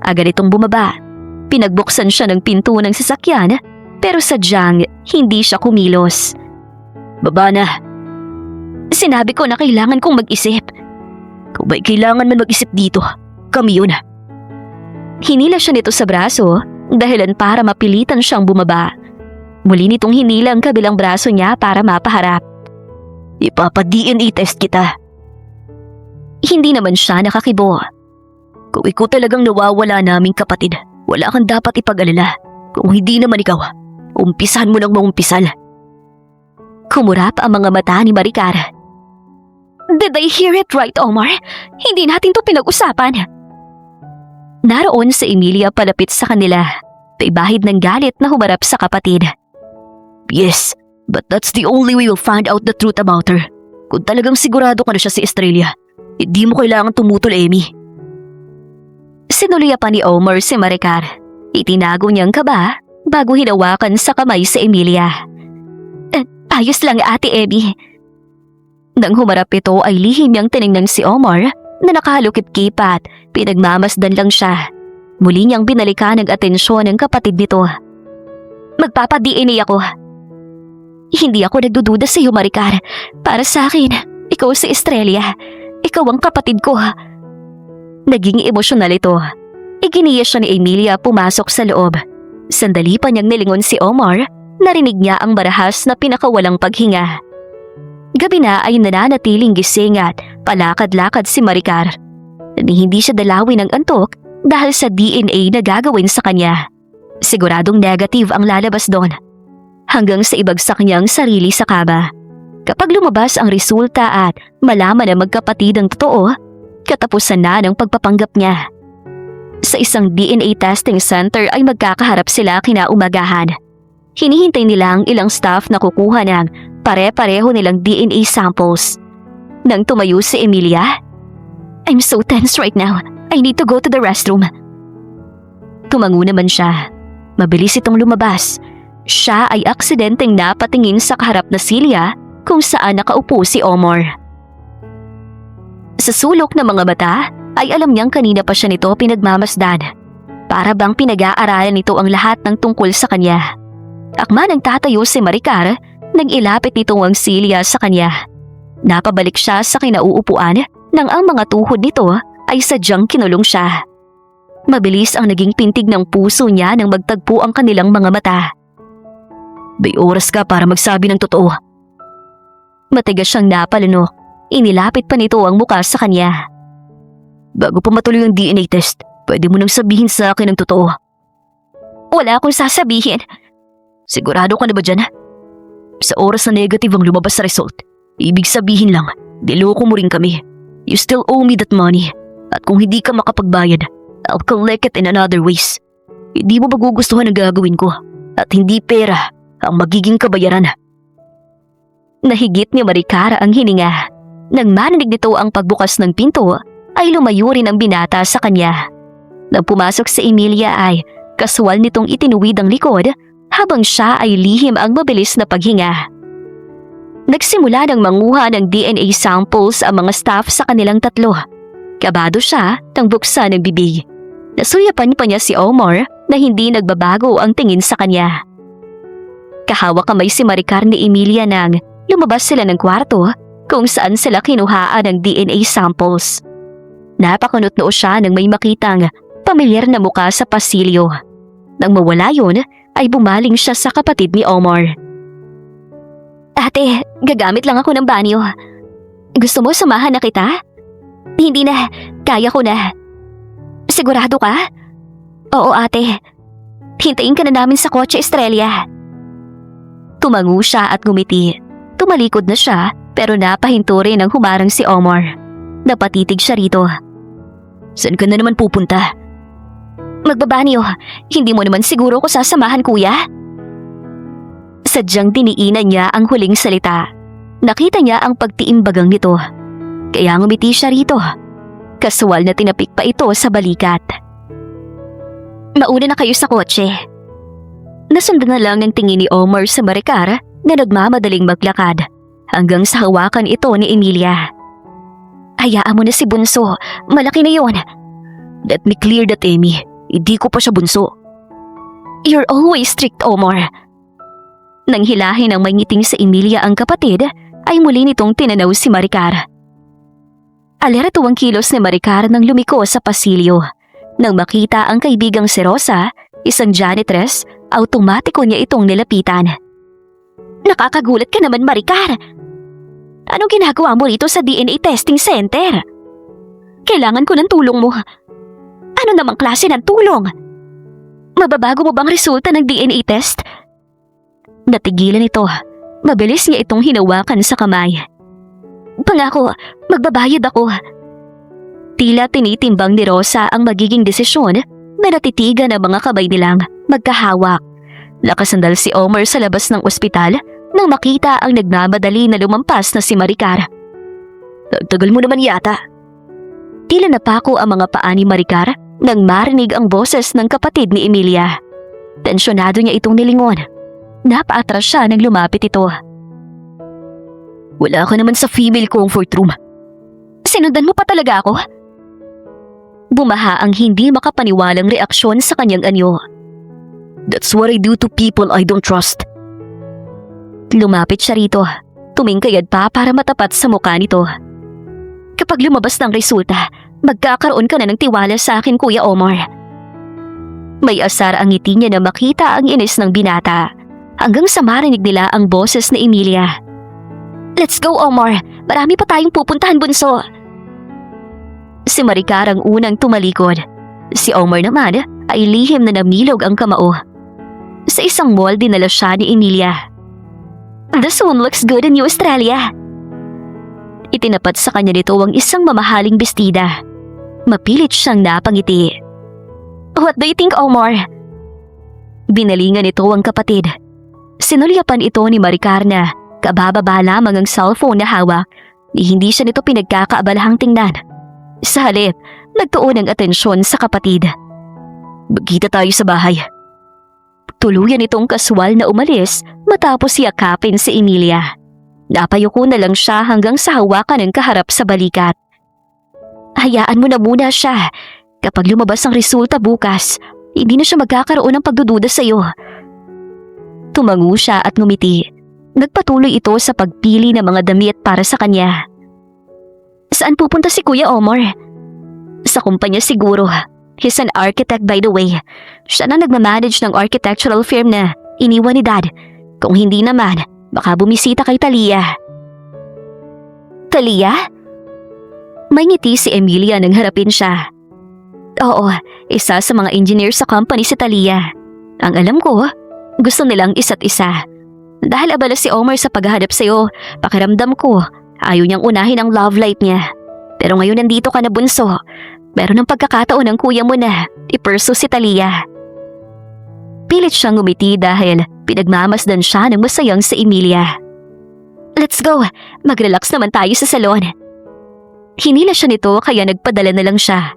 Agad itong bumaba. Pinagbuksan siya ng pinto ng sasakyan pero sadyang hindi siya kumilos. Baba na. Sinabi ko na kailangan kong mag-isip. Kung ba'y kailangan man mag-isip dito, kami yun. Hinila siya nito sa braso dahilan para mapilitan siyang bumaba. Muli nitong hinila ang kabilang braso niya para mapaharap. Ipapa-DNA test kita. Hindi naman siya nakakibo. Kung ikaw talagang nawawala naming kapatid, wala kang dapat ipag-alala. Kung hindi naman ikaw, umpisahan mo nang maumpisal. Kumurap ang mga mata ni Maricar. Did I hear it right, Omar? Hindi natin to pinag-usapan. Naroon si Emilia palapit sa kanila. May bahid ng galit na humarap sa kapatid. Yes, but that's the only way we'll find out the truth about her. Kung talagang sigurado ka na siya sa Australia, hindi mo kailangan tumutol, Amy. Sinuluya pa ni Omar si Maricar. Itinago niyang kaba bago hinawakan sa kamay si Emilia. Ayos lang, Ate Amy. Nang humarap ito ay lihim niyang tiningnan si Omar na nakahalukip-kip at pinagmamasdan lang siya. Muli niyang binalikan ang atensyon ng kapatid nito. Magpapa-DNA ako. Hindi ako nagdududa sa iyo, Maricar. Para sa akin, ikaw si Estrella. Ikaw ang kapatid ko. Naging emosyonal ito. Iginiya siya ni Emilia pumasok sa loob. Sandali pa niyang nilingon si Omar. Narinig niya ang marahas na pinakawalang paghinga. Gabi na ay nananatiling gising at palakad-lakad si Maricar. Hindi siya dalawin ng antok dahil sa DNA na gagawin sa kanya. Siguradong negative ang lalabas doon. Hanggang sa ibagsak niyang sarili sa kaba. Kapag lumabas ang resulta at malaman na magkapatid ang totoo, katapusan na ng pagpapanggap niya. Sa isang DNA testing center ay magkakaharap sila kinaumagahan. Hinihintay nila ang ilang staff na kukuha ng pare-pareho nilang DNA samples. Nang tumayo si Emilia, I'm so tense right now. I need to go to the restroom. Tumango naman siya. Mabilis itong lumabas. Siya ay aksidenteng napatingin sa kaharap na silya kung saan nakaupo si Omar. Sa sulok ng mga mata ay alam niyang kanina pa siya nito pinagmamasdan. Para bang pinag-aaralan nito ang lahat ng tungkol sa kanya. Akma nang tatayo si Maricar, nag-ilapit nito ang silya sa kanya. Napabalik siya sa kinauupuan nang ang mga tuhod nito ay sadyang kinulong siya. Mabilis ang naging pintig ng puso niya nang magtagpo ang kanilang mga mata. May oras ka para magsabi ng totoo. Matigas siyang napalunok. Inilapit pa nito ang muka sa kanya. Bago pa matuloy ang DNA test, pwede mo nang sabihin sa akin ang totoo. Wala akong sasabihin. Sigurado ka na ba dyan? Sa oras na negative ang lumabas sa result, ibig sabihin lang, niloko mo rin kami. You still owe me that money. At kung hindi ka makapagbayad, I'll collect it in another ways. Hindi mo magugustuhan ang gagawin ko. At hindi pera ang magiging kabayaran. Nahigit ni Maricar ang hininga. Nang marinig nito ang pagbukas ng pinto, ay lumayo rin ang binata sa kanya. Nang pumasok si Emilia ay kaswal nitong itinuwid ang likod habang siya ay lihim ang mabilis na paghinga. Nagsimula ng manguha ng DNA samples ang mga staff sa kanilang tatlo. Kabado siya nang buksan ang bibig. Nasuyapan pa niya si Omar na hindi nagbabago ang tingin sa kanya. Kahawak kamay si Maricar ni Emilia nang lumabas sila ng kwarto kung saan sila kinuhaan ng DNA samples. Napakunot noo siya nang may makitang pamilyar na muka sa pasilyo. Nang mawala yun, ay bumaling siya sa kapatid ni Omar. Ate, gagamit lang ako ng banyo. Gusto mo samahan na kita? Hindi na, kaya ko na. Sigurado ka? Oo ate. Hintayin ka na namin sa kotse, Estrella. Tumango siya at ngumiti. Tumalikod na siya pero napahinto rin ang humarang si Omar. Napatitig siya rito. Saan ka na naman pupunta? Magbabanyo. Hindi mo naman siguro ko sasamahan, kuya? Sadyang diniinan niya ang huling salita. Nakita niya ang pagtiimbagang nito. Kaya ngumiti siya rito. Kaswal na tinapik pa ito sa balikat. Mauna na kayo sa kotse. Nasundan na lang ng tingin ni Omar sa Maricar na nagmamadaling maglakad hanggang sa hawakan ito ni Emilia. Hayaan mo na si Bunso, malaki na yon. Let me clear that, Amy. Hindi ko pa siya bunso. You're always strict, Omar. Nang hilahin ng may ngiting sa Emilia ang kapatid, ay muli nitong tinanaw si Maricar. Alerto ang kilos ni Maricar nang lumiko sa pasilyo. Nang makita ang kaibigang si Rosa, isang janitress, automatiko niya itong nilapitan. Nakakagulat ka naman, Maricar. Anong ginagawa mo rito sa DNA testing center? Kailangan ko ng tulong mo. Ano namang klase ng tulong? Mababago mo bang resulta ng DNA test? Natigilan ito. Mabilis niya itong hinawakan sa kamay. Pangako, magbabayad ako. Tila tinitimbang ni Rosa ang magiging desisyon na natitigan ang mga kamay nilang magkahawak. Nakasandal si Omar sa labas ng ospital nang makita ang nagmamadali na lumampas na si Maricar. Tagal mo naman yata. Tila napako ang mga paa ni Maricar nang marinig ang boses ng kapatid ni Emilia. Tensyonado niya itong nilingon. Napaatras siya nang lumapit ito. Wala ka naman sa female comfort room. Sinundan mo pa talaga ako? Bumaha ang hindi makapaniwalang reaksyon sa kanyang anyo. That's what I do to people I don't trust. Lumapit siya rito. Tumingkayad pa para matapat sa mukha nito. Kapag lumabas ng resulta, magkakaroon ka na ng tiwala sa akin, Kuya Omar. May asar ang ngiti niya na makita ang inis ng binata. Hanggang sa marinig nila ang boses ni Emilia. Let's go, Omar. Marami pa tayong pupuntahan, bunso. Si Maricar ang unang tumalikod. Si Omar naman ay lihim na namilog ang kamao. Sa isang mall dinala siya ni Emilia. The sun looks good in you, Australia. Itinapat sa kanya nito ang isang mamahaling bestida. Mapilit siyang napangiti. What do you think, Omar? Binalingan nito ang kapatid. Sinulyapan ito ni Maricar na kabababa lamang ang cellphone na hawak. Hindi siya nito pinagkakaabalahang tingnan. Sa halip, nagtuon ng atensyon sa kapatid. Magkita tayo sa bahay. Tuluyan itong kaswal na umalis matapos yakapin si Emilia. Napayuko na lang siya hanggang sa hawakan ng kaharap sa balikat. Hayaan mo na muna siya. Kapag lumabas ang resulta bukas, hindi na siya magkakaroon ng pagdududa sa iyo. Tumango siya at ngumiti. Nagpatuloy ito sa pagpili ng mga damit para sa kanya. Saan pupunta si Kuya Omar? Sa kumpanya siguro. He's an architect by the way. Siya na nagmamanage ng architectural firm na iniwan ni Dad. Kung hindi naman, baka bumisita kay Talia. Talia? May ngiti si Emilia nang harapin siya. Oo, isa sa mga engineer sa company si Talia. Ang alam ko, gusto nilang isa't isa. Dahil abala si Omar sa paghahanap sa'yo, pakiramdam ko, ayaw niyang unahin ang love life niya. Pero ngayon nandito ka na bunso. Meron ng pagkakataon ng kuya mo na i-pursue si Talia. Pilit siyang ngumiti dahil pinagmamasdan siya ng masayang si Emilia. Let's go, mag-relax naman tayo sa salon. Hinila siya nito kaya nagpadala na lang siya.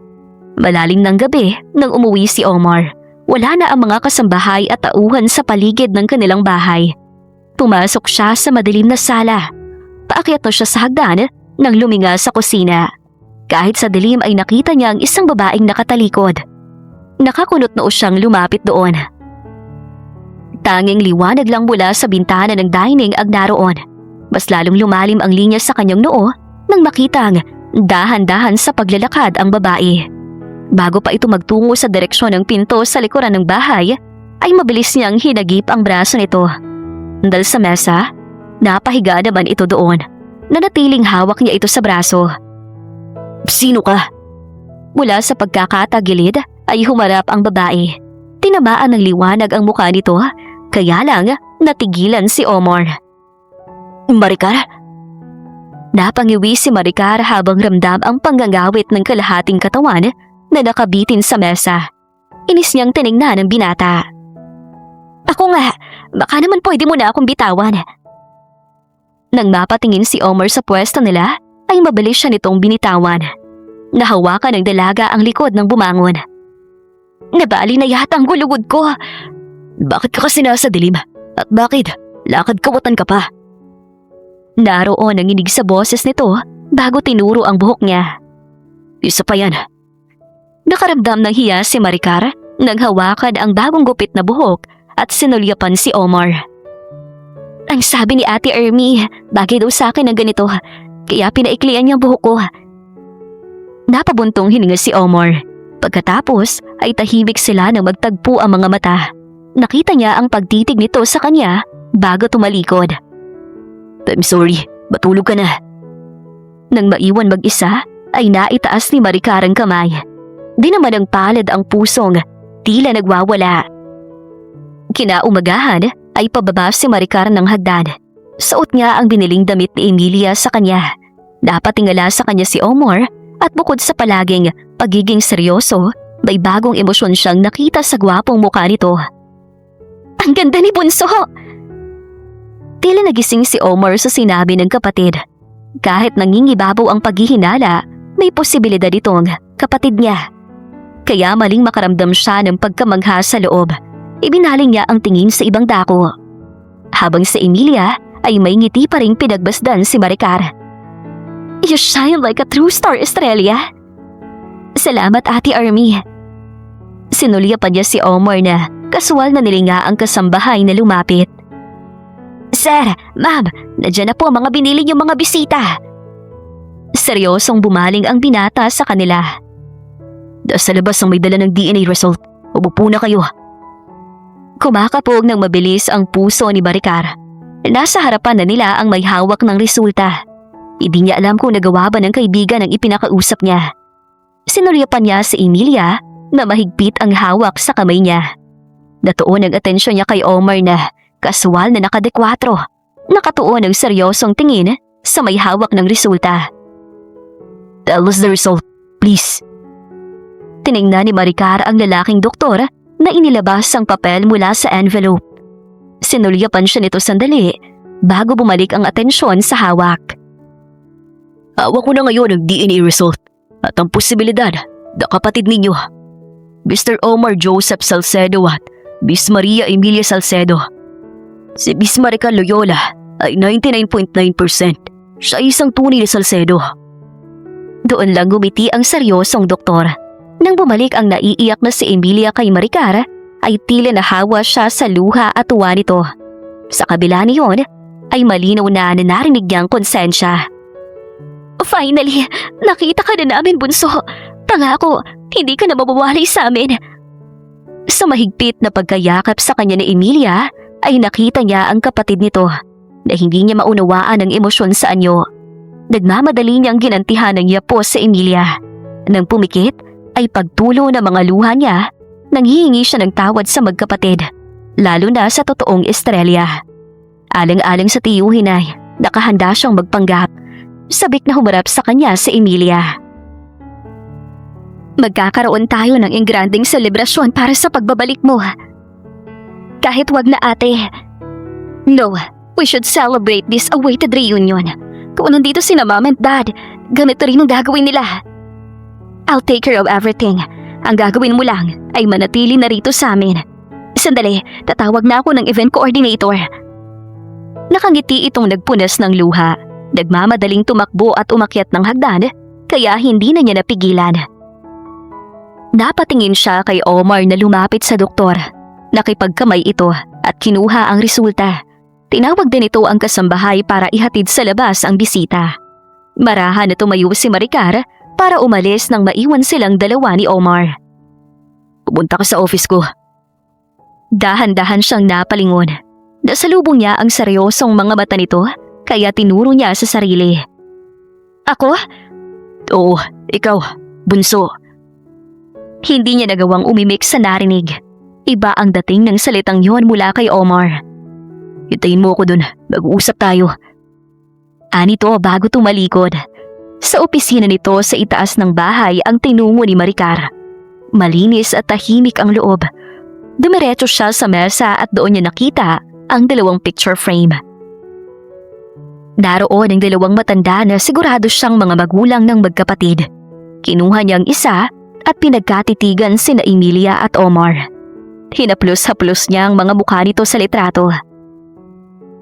Malalim ng gabi nang umuwi si Omar. Wala na ang mga kasambahay at tauhan sa paligid ng kanilang bahay. Pumasok siya sa madilim na sala. Paakyat na siya sa hagdan nang luminga sa kusina. Kahit sa dilim ay nakita niya ang isang babaeng nakatalikod. Nakakunot noo siyang lumapit doon. Tanging liwanag lang mula sa bintana ng dining ang naroon. Mas lalong lumalim ang linya sa kanyang noo nang makitang dahan-dahan sa paglalakad ang babae. Bago pa ito magtungo sa direksyon ng pinto sa likuran ng bahay, ay mabilis niyang hinagip ang braso nito. Dahil sa mesa, napahiga naman ito doon. Nanatiling hawak niya ito sa braso. Sino ka? Mula sa pagkakatagilid ay humarap ang babae. Tinamaan ng liwanag ang mukha nito, kaya lang natigilan si Omar. Maricar? Napangiwi si Maricar habang ramdam ang panggangawit ng kalahating katawan na nakabitin sa mesa. Inis niyang tiningnan ang binata. Ako nga, baka naman pwede mo na akong bitawan. Nang mapatingin si Omar sa pwesto nila, ay mabilis siya nitong binitawan. Nahawakan ng dalaga ang likod ng bumangon. Nabali na yata ang gulugod ko. Bakit ka kasi nasa dilim? At bakit? Lakad kawatan ka pa. Naroon ang inig sa boses nito bago tinuro ang buhok niya. Isa pa yan. Nakaramdam ng hiya si Maricar nang hawakan ang bagong gupit na buhok at sinulyapan si Omar. Ang sabi ni Ate Ermi, bagay daw sa akin ang ganito. Kaya pinaiklian niya ang buhok ko. Napabuntong hininga si Omar. Pagkatapos ay tahimik sila nang magtagpo ang mga mata. Nakita niya ang pagtitig nito sa kanya bago tumalikod. I'm sorry, matulog ka na. Nang maiwan mag-isa ay naitaas ni Maricar ang kamay. Di naman ang palad ang pusong tila nagwawala. Kinaumagahan ay pababa si Maricar ng hagdan. Suot niya ang biniling damit ni Emilia sa kanya. Napatingala sa kanya si Omar at bukod sa palaging pagiging seryoso, may bagong emosyon siyang nakita sa gwapong mukha nito. Ang ganda ni Bunso! Tila nagising si Omar sa sinabi ng kapatid. Kahit nangingibabaw ang paghihinala, may posibilidad itong kapatid niya. Kaya maling makaramdam siya ng pagkamangha sa loob. Ibinaling niya ang tingin sa ibang dako. Habang sa Emilia, ay may ngiti pa ring pinagbasdan si Maricar. You shine like a true star, Estrella. Salamat, Ate Army. Sinulya pa niya si Omar na kaswal na nilinga ang kasambahay na lumapit. Sir, ma'am, nadyan na po ang mga binili niyong mga bisita. Seryosong bumaling ang binata sa kanila. Sa labas ang may dala ng DNA result. Umupo na kayo. Kumakapog ng mabilis ang puso ni Maricar. Nasa harapan na nila ang may hawak ng resulta. Hindi niya alam kung nagawa ba ng kaibigan ang ipinakausap niya. Sinulyapan niya si Emilia na mahigpit ang hawak sa kamay niya. Natuon ang atensyon niya kay Omar na kaswal na nakadekwatro. Nakatuon ang seryosong tingin sa may hawak ng resulta. Tell us the result, please. Tiningnan ni Maricar ang lalaking doktor na inilabas ang papel mula sa envelope. Sinulyapan siya nito sandali bago bumalik ang atensyon sa hawak. Hawak ko na ngayon ang DNA result at ang posibilidad the kapatid ninyo, Mr. Omar Joseph Salcedo at Miss Maria Emilia Salcedo. Si Miss Maricar Loyola ay 99.9%. Siya ay isang tunay na Salcedo. Doon lang gumiti ang seryosong doktor. Nang bumalik ang naiiyak na si Emilia kay Maricar, ay tila nahawa siya sa luha at tuwa nito. Sa kabila niyon, ay malinaw na narinig niyang konsensya. Finally, nakita ka na namin, bunso. Pangako, hindi ka na mabawalay sa amin. Sa mahigpit na pagkayakap sa kanya ni Emilia, ay nakita niya ang kapatid nito na hindi niya maunawaan ang emosyon sa anyo. Nagmamadali niyang ginantihan ng yapo sa Emilia. Nang pumikit, ay pagtulo ng mga luha niya, nang hihingi siya ng tawad sa magkapatid, lalo na sa totoong Estrella. Alang-alang sa tiyuhin ay nakahanda siyang magpanggap. Sabik na humarap sa kanya si Emilia. Magkakaroon tayo ng engranding selebrasyon para sa pagbabalik mo. Kahit wag na, ate. No, we should celebrate this awaited reunion. Kung nandito sina mom and dad, ganito rin ang gagawin nila. I'll take care of everything. Ang gagawin mo lang ay manatili na rito sa amin. Sandali, tatawag na ako ng event coordinator. Nakangiti itong nagpunas ng luha. Nagmamadaling tumakbo at umakyat ng hagdan, kaya hindi na niya napigilan. Napatingin siya kay Omar na lumapit sa doktor. Nakipagkamay ito at kinuha ang resulta. Tinawag din ito ang kasambahay para ihatid sa labas ang bisita. Marahan na tumayo si Maricar para umalis nang maiwan silang dalawa ni Omar. Pumunta ka sa office ko. Dahan-dahan siyang napalingon. Nasalubong niya ang seryosong mga mata nito, kaya tinuro niya sa sarili. Ako? Oo, ikaw, bunso. Hindi niya nagawang umimik sa narinig. Iba ang dating ng salitang yon mula kay Omar. Hintayin mo ako dun, mag-uusap tayo. Anito bago tumalikod. Sa opisina nito sa itaas ng bahay ang tinungo ni Maricar. Malinis at tahimik ang loob. Dumiretso siya sa mesa at doon niya nakita ang dalawang picture frame. Naroon ang dalawang matanda na sigurado siyang mga magulang ng magkapatid. Kinuha niya ang isa at pinagkatitigan sina Emilia at Omar. Hinaplos-haplos niya ang mga mukha nito sa litrato.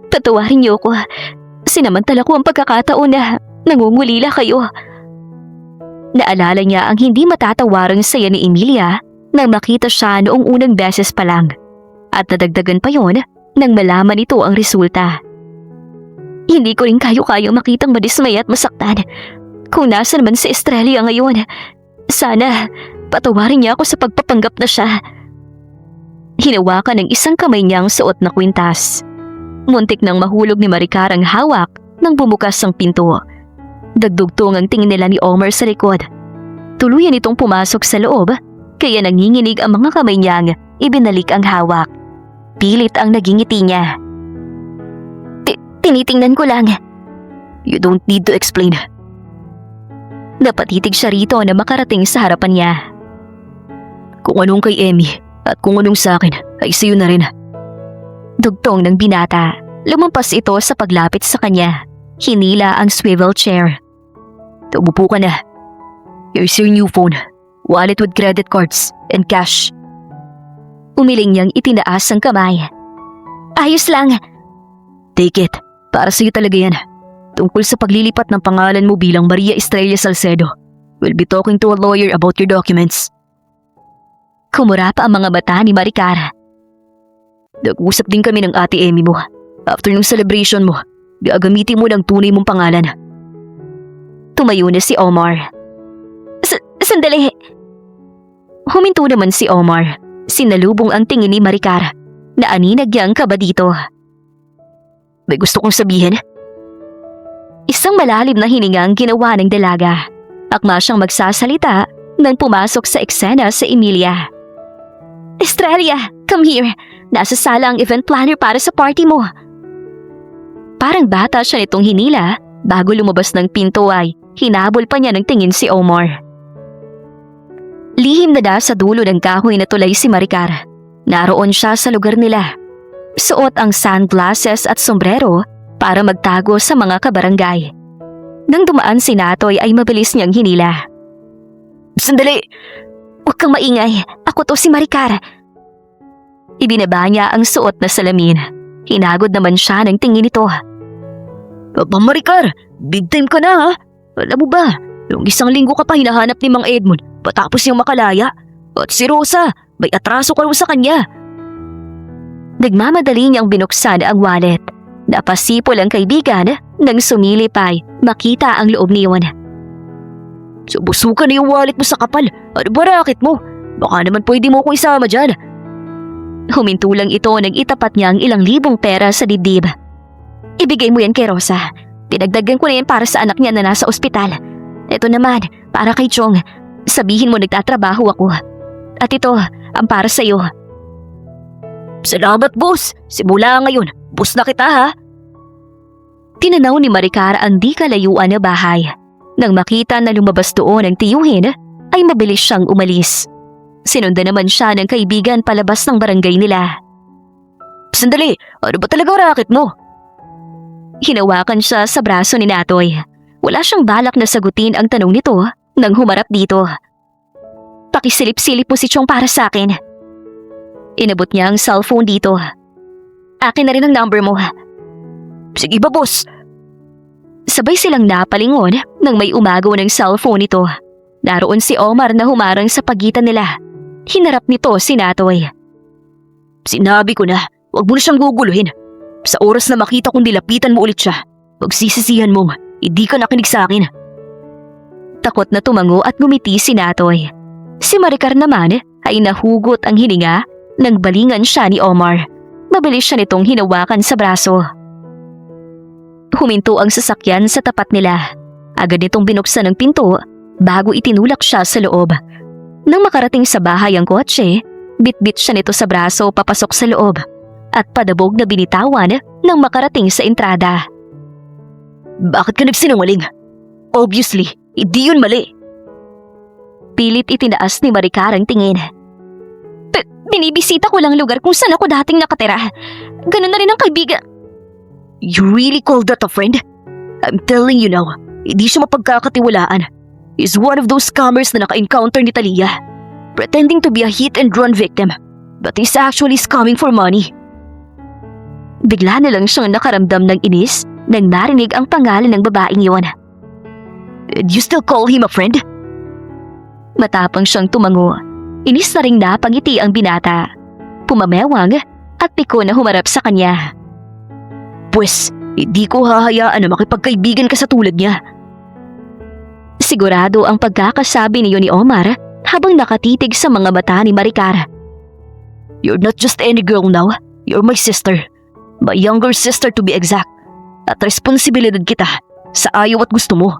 Patawarin niyo ko. Sinamantala ko ang pagkakataon na nangungulila kayo. Naalala niya ang hindi matatawarang saya ni Emilia nang makita siya noong unang beses pa lang. At nadagdagan pa yon nang malaman ito ang resulta. Hindi ko rin kayo-kayo makitang madismay at masaktan. Kung nasa naman si Estrella ngayon, sana patawarin niya ako sa pagpapanggap na siya. Hinawakan ng isang kamay niyang suot na kwintas. Muntik nang mahulog ni Maricar ang hawak nang bumukas ang pinto. Dagdugtong ang tingin nila ni Omar sa likod. Tuluyan itong pumasok sa loob, kaya nanginginig ang mga kamay niyang ibinalik ang hawak. Pilit ang naging ngiti niya. Tinitingnan ko lang. You don't need to explain. Napatitig siya rito na makarating sa harapan niya. Kung anong kay Emmy at kung anong sa akin ay sa'yo na rin. Dugtong ng binata, lumampas ito sa paglapit sa kanya. Hinila ang swivel chair. Umupo ka na. Here's your new phone, wallet with credit cards and cash. Umiling niyang itinaas ang kamay. Ayos lang. Take it. Para sa'yo talaga yan. Tungkol sa paglilipat ng pangalan mo bilang Maria Estrella Salcedo. We'll be talking to a lawyer about your documents. Kumura pa ang mga mata ni Maricar. Nag-usap din kami ng ate Emmy mo. After ng celebration mo, gagamitin mo ng tunay mong pangalan. Tumayo na si Omar. Sandali. Huminto naman si Omar. Sinalubong ang tingin ni Maricar. Naaninag niyang kaba dito. May gusto kong sabihin. Isang malalim na hininga ang ginawa ng dalaga. Akma siyang magsasalita nang pumasok sa eksena si Emilia. Estrella, come here. Nasa sala ang event planner para sa party mo. Parang bata siya nitong hinila. Bago lumabas ng pinto ay hinabol pa niya ng tingin si Omar. Lihim na sa dulo ng kahoy na tulay si Maricar. Naroon siya sa lugar nila. Suot ang sunglasses at sombrero para magtago sa mga kabarangay. Nang dumaan si Natoy ay mabilis niyang hinila. Sandali! Huwag kang maingay. Ako to si Maricar. Ibinaba niya ang suot na salamin. Hinagod naman siya ng tingin nito. Papa Maricar, big time ka na ha? Alam mo ba, yung isang linggo ka pa hinahanap ni Mang Edmund patapos niyang makalaya. At si Rosa, may atraso ka sa kanya. Nagmamadali niyang binuksan ang wallet. Napasipol ang kaibigan nang sumilip ay makita ang loob niyon. Subusukan na yung wallet mo sa kapal. Ano ba racket mo? Baka naman pwede mo ko isama dyan. Huminto lang ito nang itapat niya ang ilang libong pera sa dibdib. Ibigay mo yan kay Rosa. Dinagdagan ko na yan para sa anak niya na nasa ospital. Ito naman, para kay Chong. Sabihin mo nagtatrabaho ako. At ito, ang para sa'yo. Salamat, boss. Simula ngayon, boss na kita ha. Tinanaw ni Maricar ang di kalayuan na bahay. Nang makita na lumabas doon ang tiyuhin, ay mabilis siyang umalis. Sinundan naman siya ng kaibigan palabas ng barangay nila. Sandali, ano ba talaga racket mo? Hinawakan siya sa braso ni Natoy. Wala siyang balak na sagutin ang tanong nito nang humarap dito. Pakisilip-silip mo si Chong para sa akin. Inabot niya ang cellphone dito. Akin na rin ang number mo. Sige ba, boss? Sabay silang napalingon nang may umagaw ng cellphone nito. Naroon si Omar na humarang sa pagitan nila. Hinarap nito si Natoy. Sinabi ko na, huwag mo na siyang guguluhin. Sa oras na makita kong nilapitan mo ulit siya, magsisisihan mo, hindi ka nakinig sa akin. Takot na tumango at ngumiti si Natoy. Si Maricar naman ay nahugot ang hininga nang balingan siya ni Omar. Mabilis siya nitong hinawakan sa braso. Huminto ang sasakyan sa tapat nila. Agad nitong binuksan ang pinto bago itinulak siya sa loob. Nang makarating sa bahay ang kotse, bitbit siya nito sa braso papasok sa loob at padabog na binitawan nang makarating sa entrada. Bakit ka nagsinungaling? Obviously, hindi yun mali. Pilit itinaas ni Maricar ang tingin. Binibisita ko lang lugar kung saan ako dating nakatira. Ganun na rin ang kaibigan. You really call that a friend? I'm telling you now, hindi siya mapagkakatiwalaan. He's one of those scammers na naka-encounter ni Talia, pretending to be a hit-and-run victim, but he's actually scamming for money. Bigla na lang siyang nakaramdam ng inis nang narinig ang pangalan ng babaeng iyon. Do you still call him a friend? Matapang siyang tumango. Inis na ring napangiti ang binata. Pumamewang at piko na humarap sa kanya. Pwes, hindi ko hahayaan na makipagkaibigan ka sa tulad niya. Sigurado ang pagkakasabi niyo ni Omar habang nakatitig sa mga mata ni Maricar. You're not just any girl now, you're my sister. My younger sister to be exact. At responsibilidad kita sa ayaw at gusto mo.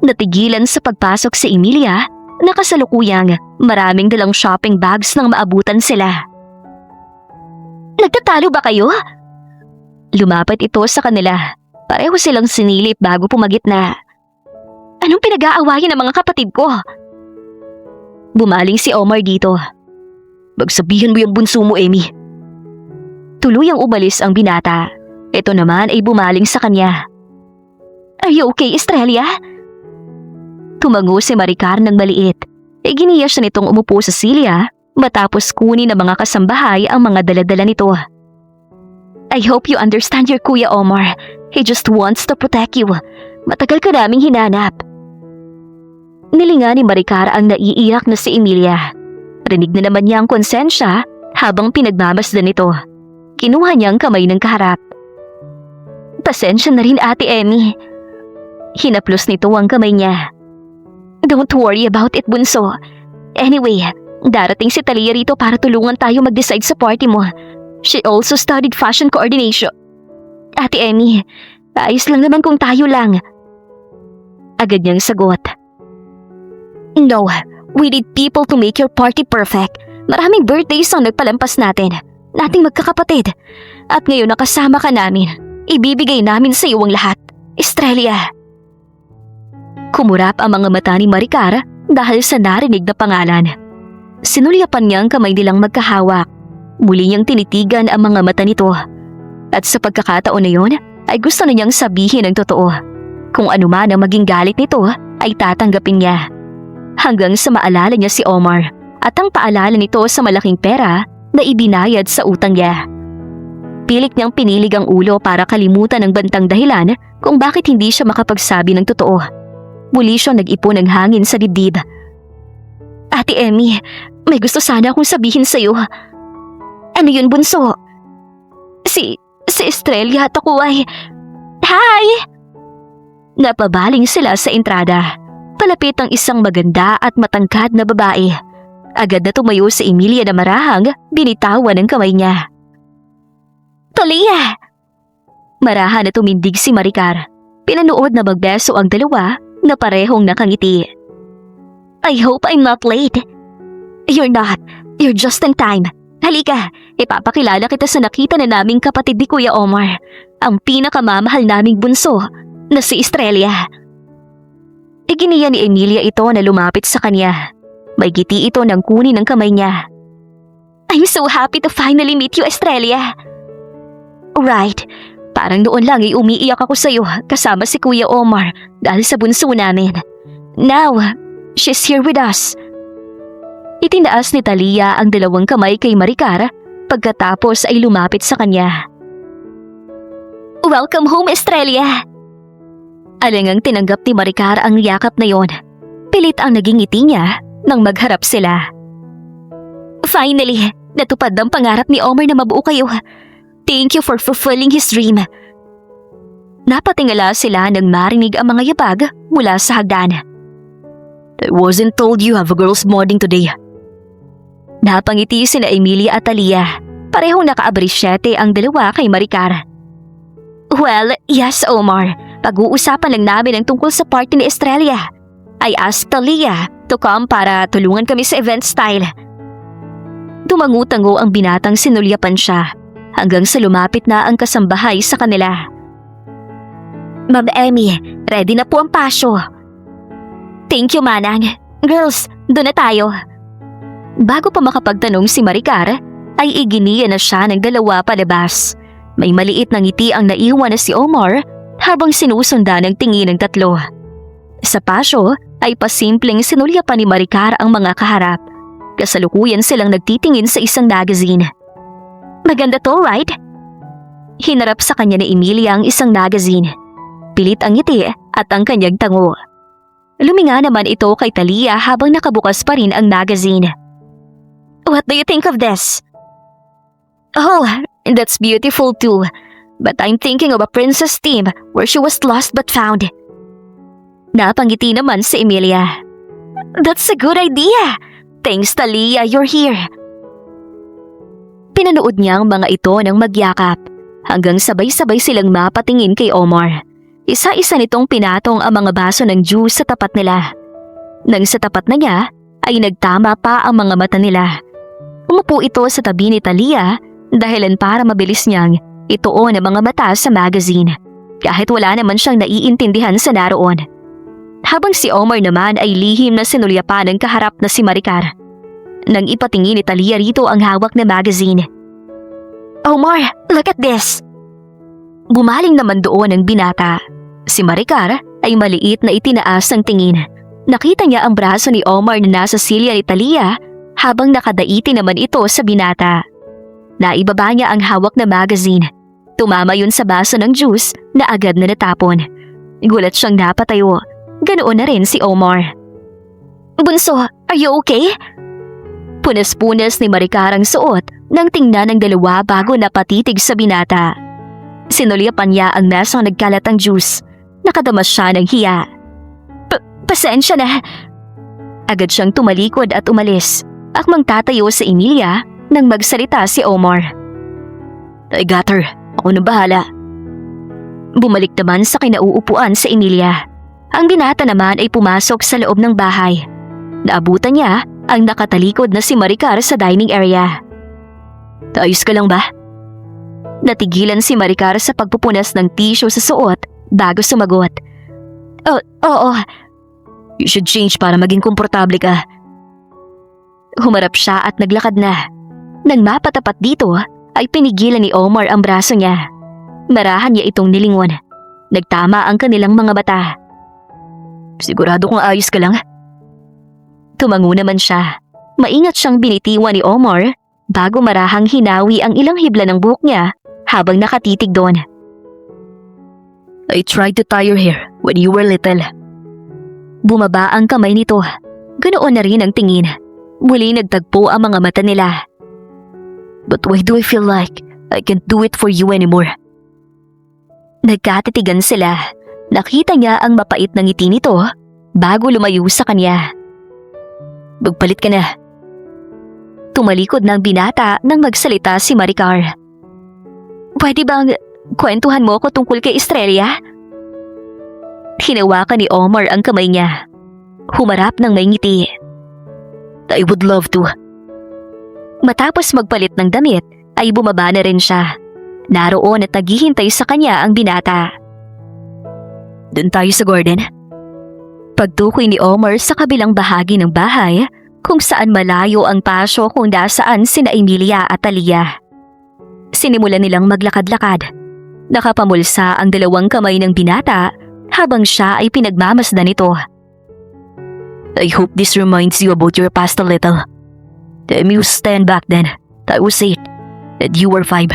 Natigilan sa pagpasok si Emilia na kasalukuyang maraming dalang shopping bags nang maabutan sila. Nagtatalo ba kayo? Lumapit ito sa kanila. Pareho silang sinilip bago pumagit na. Anong pinag-aawayan ng mga kapatid ko? Bumaling si Omar dito. Magsabihan mo yung bunso mo, Amy. Tuluyang umalis ang binata. Ito naman ay bumaling sa kanya. Are you okay, Estrella? Tumango si Maricar ng maliit. Giniya siya nitong umupo sa silya matapos kunin ng mga kasambahay ang mga daladala nito. I hope you understand your Kuya Omar. He just wants to protect you. Matagal ka naming hinanap. Nilinga ni Maricar ang naiiyak na si Emilia. Rinig na naman niya ang konsensya habang pinagmamasdan nito. Kinuha niya ang kamay ng kaharap. Pasensya na rin, Ate Emmy. Hinaplos nito ang kamay niya. Don't worry about it, bunso. Anyway, darating si Talia rito para tulungan tayo mag-decide sa party mo. She also studied fashion coordination. Ate Emmy, ayos lang naman kung tayo lang. Agad niyang sagot. No, we need people to make your party perfect. Maraming birthdays ang nagpalampas natin. Nating magkakapatid. At ngayon nakasama ka namin. Ibibigay namin sa iyo ang lahat. Estrella. Kumurap ang mga mata ni Maricar dahil sa narinig na pangalan. Sinulyapan niya ang kamay nilang magkahawak. Muli niyang tinitigan ang mga mata nito. At sa pagkakataon na yun, ay gusto na niyang sabihin ang totoo. Kung ano man ang maging galit nito, ay tatanggapin niya. hanggang sa maalala niya si Omar at ang paalala nito sa malaking pera na ibinayad sa utang niya. Pilit niyang pinilig ang ulo para kalimutan ang bantang dahilan kung bakit hindi siya makapagsabi ng totoo. Muli siyang nag-ipon ng hangin sa dibdib. Ate Emmy, may gusto sana akong sabihin sa'yo. Ano yun, bunso? Si Estrella at ako ay... Hi! Napabaling sila sa entrada. Palapit ang isang maganda at matangkad na babae. Agad na tumayo si Emilia na marahang binitawan ng kamay niya. Talia! Marahan na tumindig si Maricar. Pinanood na magbeso ang dalawa na parehong nakangiti. I hope I'm not late. You're not. You're just in time. Halika, ipapakilala kita sa nakita na naming kapatid ni Kuya Omar. Ang pinakamamahal naming bunso na si Estrella. Iginiya ni Emilia ito na lumapit sa kanya. May giti ito ng kunin ng kamay niya. I'm so happy to finally meet you, Estrella. Right. Parang noon lang ay umiiyak ako sa'yo kasama si Kuya Omar dahil sa bunso namin. Now, she's here with us. Itinaas ni Talia ang dalawang kamay kay Maricar pagkatapos ay lumapit sa kanya. Welcome home, Estrella! Alangang tinanggap ni Maricar ang yakap na yon. Pilit ang naging ngiti niya nang magharap sila. Finally, natupad ang pangarap ni Omar na mabuo kayo. Thank you for fulfilling his dream. Napatingala sila nang marinig ang mga yabag mula sa hagdan. I wasn't told you have a girls' morning today. Napangiti sina Emilia at Talia. Parehong naka-abresyete ang dalawa kay Maricar. Well, yes, Omar. Pag-uusapan lang namin ang tungkol sa party ni Estrella. I asked Talia to come para tulungan kami sa event style. Tumangu-tango ang binatang sinulyapan siya hanggang sa lumapit na ang kasambahay sa kanila. Ma'am Emmy, ready na po ang pasyo. Thank you, Manang. Girls, doon na tayo. Bago pa makapagtanong si Maricar, ay iginiya na siya ng dalawa palabas. May maliit na ngiti ang naiwan na si Omar habang sinusunda ng tingin ng tatlo. Sa pasyo ay pasimpleng sinulyapan ni Maricar ang mga kaharap. Kasalukuyan silang nagtitingin sa isang magazine. Maganda to, right? Hinarap sa kanya ni Emilia ang isang magazine. Pilit ang ngiti at ang kanyang tango. Luminga naman ito kay Talia habang nakabukas pa rin ang magazine. What do you think of this? Oh, that's beautiful too. But I'm thinking of a princess theme where she was lost but found. Napangiti naman si Emilia. That's a good idea. Thanks, Talia, you're here. Pinanood niya ang mga ito ng magyakap hanggang sabay-sabay silang mapatingin kay Omar. Isa-isa nitong pinatong ang mga baso ng juice sa tapat nila. Nang sa tapat na niya, ay nagtama pa ang mga mata nila. Umupo ito sa tabi ni Talia dahilan para mabilis niyang ituon ang mga mata sa magazine kahit wala naman siyang naiintindihan sa naroon. Habang si Omar naman ay lihim na sinulyapan ng kaharap na si Maricar. Nang ipatingin ni Talia rito ang hawak na magazine. Omar, look at this! Bumaling naman doon ang binata. Si Maricar ay maliit na itinaas ang tingin. Nakita niya ang braso ni Omar na nasa silya ni Talia habang nakadaiti naman ito sa binata. Naibaba niya ang hawak na magazine. Tumama yun sa baso ng juice na agad na natapon. Gulat siyang napatayo. Ganoon na rin si Omar. Bunso, are you okay? Punas-punas ni Maricar ang suot nang tingnan ng dalawa bago napatitig sa binata. Sinulyapan niya ang mesong nagkalat ang juice. Nakadamas siya ng hiya. Pasensya na. Agad siyang tumalikod at umalis. Akmang tatayo sa Emilia nang magsalita si Omar. I got her. Ako na bahala. Bumalik naman sa kinauupuan sa Emilia. Ang binata naman ay pumasok sa loob ng bahay. Naabutan niya ang nakatalikod na si Maricar sa dining area. Ayos ka lang ba? Natigilan si Maricar sa pagpupunas ng tissue sa suot bago sumagot. Oo. You should change para maging komportable ka. Humarap siya at naglakad na. Nang mapatapat dito ay pinigilan ni Omar ang braso niya. Marahan niya itong nilingon. Nagtama ang kanilang mga bata. Sigurado kung ayos ka lang? Tumango naman siya. Maingat siyang binitiwan ni Omar bago marahang hinawi ang ilang hibla ng buhok niya habang nakatitig doon. I tried to tie your hair when you were little. Bumaba ang kamay nito. Ganoon na rin ang tingin. Muli nagtagpo ang mga mata nila. But why do I feel like I can't do it for you anymore? Nagkatitigan sila. Nakita niya ang mapait na ngiti nito bago lumayo sa kanya. Magpalit ka na. Tumalikod ng binata nang magsalita si Maricar. Pwede bang kwentuhan mo ko tungkol kay Estrella? Hinawakan ni Omar ang kamay niya. Humarap ng may ngiti. I would love to. Matapos magpalit ng damit ay bumaba na rin siya. Naroon at naghihintay sa kanya ang binata. Doon tayo sa garden. Pagtukoy ni Omar sa kabilang bahagi ng bahay kung saan malayo ang paso kung nasaan sina Emilia at Talia. Sinimulan nilang maglakad-lakad. Nakapamulsa ang dalawang kamay ng binata habang siya ay pinagmamasdan nito. I hope this reminds you about your past a little. Time you stand back then, I was 8 and you were 5.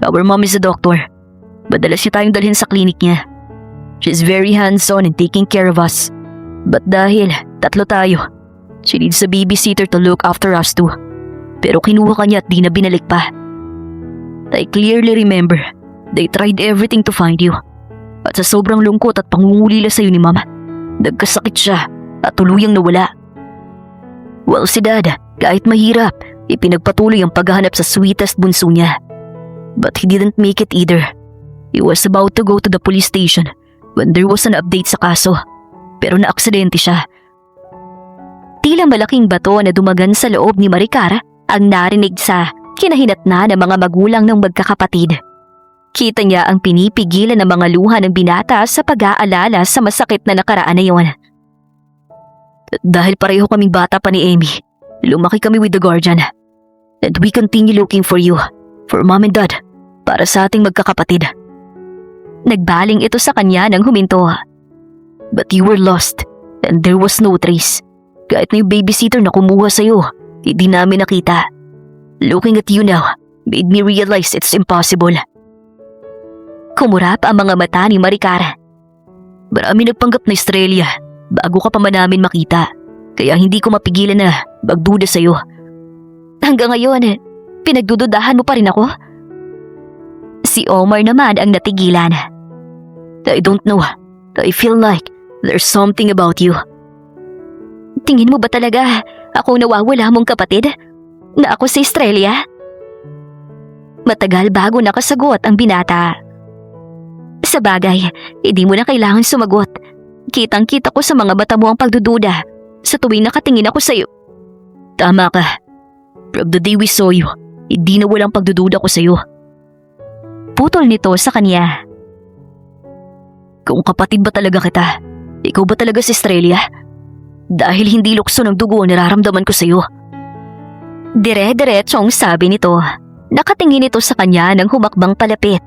Our mom is a doctor. Madalas niya tayong dalhin sa klinik niya. She's very hands-on in taking care of us. But dahil tatlo tayo, she needs a babysitter to look after us too. Pero kinuha ka niya at di na binalik pa. I clearly remember they tried everything to find you. At sa sobrang lungkot at pangungulila sa'yo ni Mama, nagkasakit siya at tuluyang nawala. Well, si Dad, kahit mahirap, ipinagpatuloy ang paghahanap sa sweetest bunso niya. But he didn't make it either. He was about to go to the police station when there was an update sa kaso. Pero naaksidente siya. Tila malaking bato na dumagan sa loob ni Maricar ang narinig sa kinahinatnan ng mga magulang ng magkakapatid. Kita niya ang pinipigilan ng mga luha ng binata sa pag-aalala sa masakit na nakaraan na yon. Dahil pareho kaming bata pa ni Amy, lumaki kami with the guardian. And we continue looking for you, for Mom and Dad, para sa ating magkakapatid. Nagbaling ito sa kanya nang huminto. But you were lost, and there was no trace. Kahit na yung babysitter na kumuha sa'yo, hindi namin nakita. Looking at you now, made me realize it's impossible. Kumurap ang mga mata ni Maricar. Marami nagpanggap na Estrella bago ka pa man namin makita. Kaya hindi ko mapigilan na magduda sa'yo. Hanggang ngayon, pinagdududahan mo pa rin ako? Si Omar naman ang natigilan. I don't know. I feel like there's something about you. Tingin mo ba talaga ako nawawala mong kapatid? Na ako si Estrella? Matagal bago nakasagot ang binata. Sa bagay, hindi mo na kailangan sumagot. Kitang-kita ko sa mga mata mo ang pagdududa sa tuwing nakatingin ako sa'yo. Tama ka. From the day we saw you, hindi na walang pagdududa ko sa'yo. Putol nito sa kanya. Kung kapatid ba talaga kita? Ikaw ba talaga si Estrella? Dahil hindi lukso ng dugo ang nararamdaman ko sa'yo. Dire-diretsong sabi nito. Nakatingin ito sa kanya nang humakbang palapit.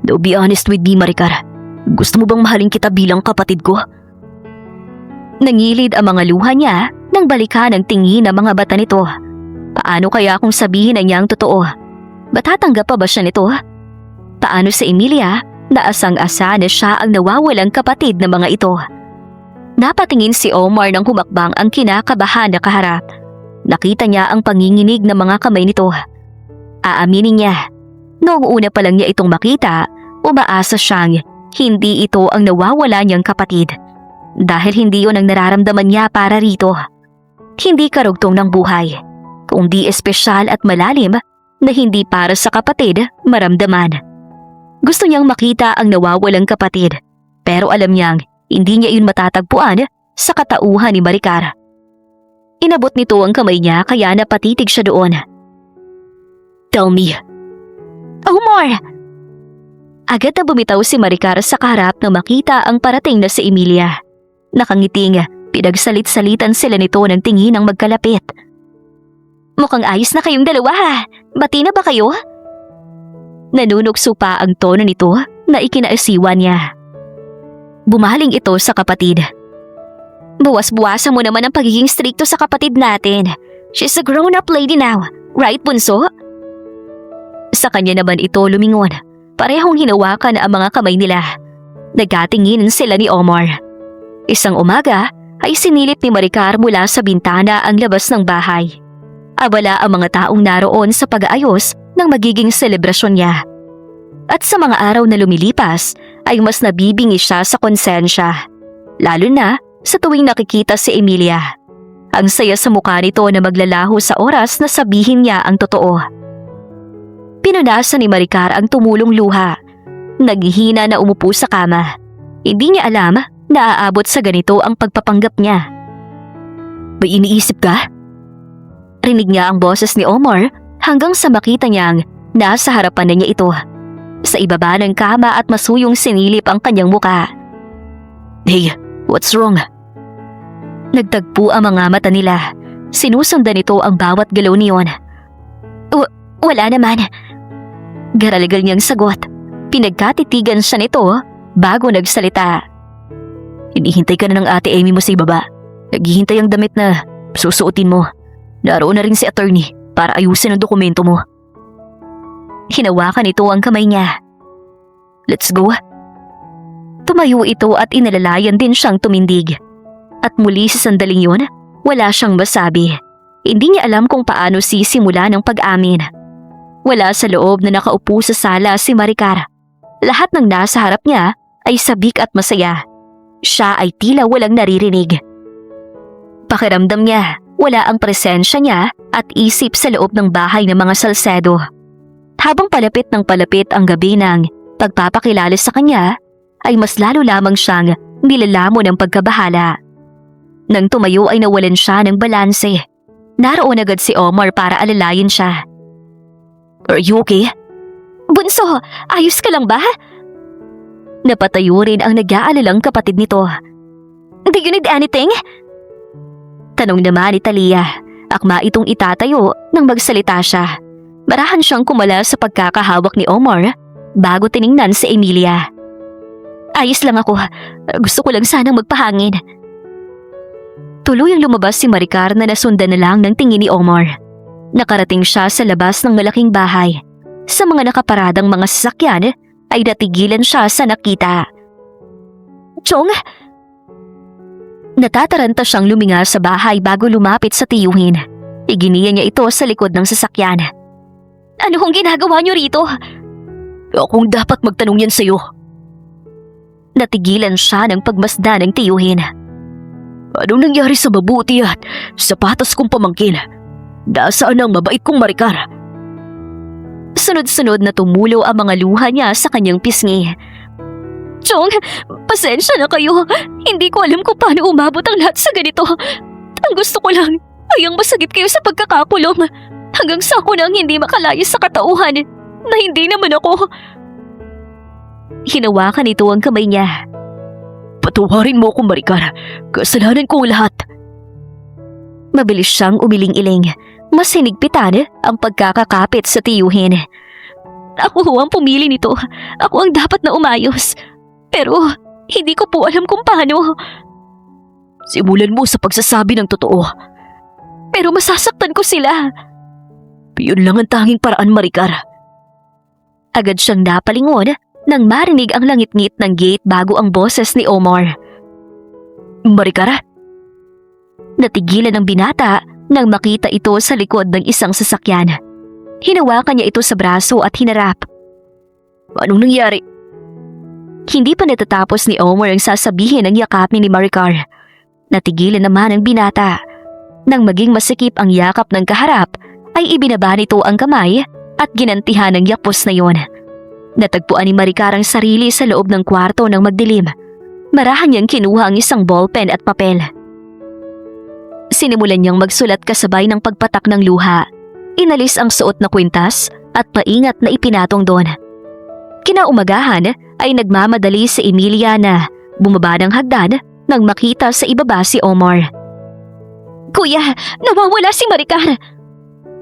Now be honest with me, Maricar. Gusto mo bang mahalin kita bilang kapatid ko? Nangilid ang mga luha niya nang balikan ang tingin ng mga bata nito. Paano kaya kung sabihin na niya ang totoo? Matatanggap pa ba siya nito? Paano sa Emilia na asang-asa na siya ang nawawalang kapatid ng mga ito? Napatingin si Omar nang humakbang ang kinakabahan na kaharap. Nakita niya ang panginginig ng mga kamay nito. Aaminin niya, noong una pa lang niya itong makita, umaasa siyang hindi ito ang nawawala niyang kapatid. Dahil hindi yun ang nararamdaman niya para rito. Hindi karugtong ng buhay, kundi espesyal at malalim na hindi para sa kapatid maramdaman. Gusto niyang makita ang nawawalang kapatid, pero alam niyang hindi niya yun matatagpuan sa katauhan ni Maricar. Inabot nito ang kamay niya kaya napatitig siya doon. Tell me. Omar! Agad na bumitaw si Maricar sa kaharap nang makita ang parating na si Emilia. Nakangiting, pinagsalit-salitan sila nito ng tingin ng magkalapit. Mukhang ayos na kayong dalawa. Bati na ba kayo? Nanunukso pa ang tono nito na ikinaasiwan niya. Bumaling ito sa kapatid. Buwas-buwasan mo naman ang pagiging stricto sa kapatid natin. She's a grown-up lady now. Right, bunso? Sa kanya naman ito lumingon. Parehong hinawakan ang mga kamay nila. Nagkatingin sila ni Omar. Isang umaga ay sinilip ni Maricar mula sa bintana ang labas ng bahay. Abala ang mga taong naroon sa pag-aayos ng magiging selebrasyon niya. At sa mga araw na lumilipas ay mas nabibingi siya sa konsensya. Lalo na sa tuwing nakikita si Emilia. Ang saya sa mukha nito na maglalaho sa oras na sabihin niya ang totoo. Pinunasan ni Maricar ang tumulong luha. Naghihina na umupo sa kama. Hindi niya alam na aabot sa ganito ang pagpapanggap niya. May iniisip ka? Rinig niya ang boses ni Omar hanggang sa makita niyang nasa harapan na niya ito. Sa ibaba ng kama at masuyong sinilip ang kanyang muka. Hey, what's wrong? Nagtagpo ang mga mata nila. Sinusundan nito ang bawat galaw niyon. Wala naman. Garaligal niyang sagot. Pinagkatitigan siya nito bago nagsalita. Hinihintay ka na ng ate Amy mo sa ibaba. Naghihintay ang damit na susuotin mo. Naroon na rin si attorney para ayusin ang dokumento mo. Hinawakan ito ang kamay niya. Let's go. Tumayo ito at inalalayan din siyang tumindig. At muli sa sandaling yun, wala siyang masabi. Hindi niya alam kung paano sisimula ng pag-amin. Wala sa loob na nakaupo sa sala si Maricar. Lahat ng nasa harap niya ay sabik at masaya. Siya ay tila walang naririnig. Pakiramdam niya, wala ang presensya niya at isip sa loob ng bahay ng mga Salcedo. Habang palapit ng palapit ang gabi ng pagpapakilala sa kanya, ay mas lalo lamang siyang nilalamon ng pagkabahala. Nang tumayo ay nawalan siya ng balanse. Naroon agad si Omar para alalayan siya. Are you okay? Bunso, ayos ka lang ba? Napatayo rin ang nag-aalalang kapatid nito. Do you need anything? Tanong naman ni Talia. Akma itong itatayo nang magsalita siya. Marahan siyang kumala sa pagkakahawak ni Omar bago tiningnan si Emilia. Ayos lang ako. Gusto ko lang sanang magpahangin. Tuluyang lumabas si Maricar na nasundan na lang ng tingin ni Omar. Nakarating siya sa labas ng malaking bahay. Sa mga nakaparadang mga sasakyan ay natigilan siya sa nakita. Chong! Natataranta siyang luminga sa bahay bago lumapit sa tiyuhin. Iginiya niya ito sa likod ng sasakyan. Ano kong ginagawa niyo rito? Akong dapat magtanong yan sa'yo. Natigilan siya ng pagmasdan ng tiyuhin. Anong nangyari sa mabuti at sapatos kong pamangkin? Nasaan ang mabait kong Maricar? Sunod-sunod na tumulo ang mga luha niya sa kanyang pisngi. Chong, pasensya na kayo. Hindi ko alam kung paano umabot ang lahat sa ganito. Ang gusto ko lang ay ang masagip kayo sa pagkakakulong. Hanggang sa ako nang hindi makalayas sa katauhan na hindi naman ako. Hinawakan ito ang kamay niya. Patawarin mo ako, Maricar. Kasalanan ko ang lahat. Mabilis siyang umiling-iling. Mas hinigpitan ang pagkakakapit sa tiyuhin. Ako ang pumili nito. Ako ang dapat na umayos. Pero hindi ko po alam kung paano. Simulan mo sa pagsasabi ng totoo. Pero masasaktan ko sila. Yun lang ang tanging paraan, Maricar. Agad siyang napalingon nang marinig ang langit-ngit ng gate bago ang boses ni Omar. Maricar? Natigilan ang binata nang makita ito sa likod ng isang sasakyan. Hinawakan niya ito sa braso at hinarap. Anong nangyari? Hindi pa natatapos ni Omar ang sasabihin ng yakapin ni Maricar. Natigilan naman ang binata. Nang maging masikip ang yakap ng kaharap, ay ibinaba nito ang kamay at ginantihan ng yapos na yon. Natagpuan ni Maricar ang sarili sa loob ng kwarto ng magdilim. Marahan niyang kinuha ang isang ballpen at papel. Sinimulan niyang magsulat kasabay ng pagpatak ng luha. Inalis ang suot na kwintas at maingat na ipinatong doon. Kinaumagahan ay nagmamadali si Emilia na bumaba ng hagdan nang makita sa ibaba si Omar. Kuya, nawawala si Maricar!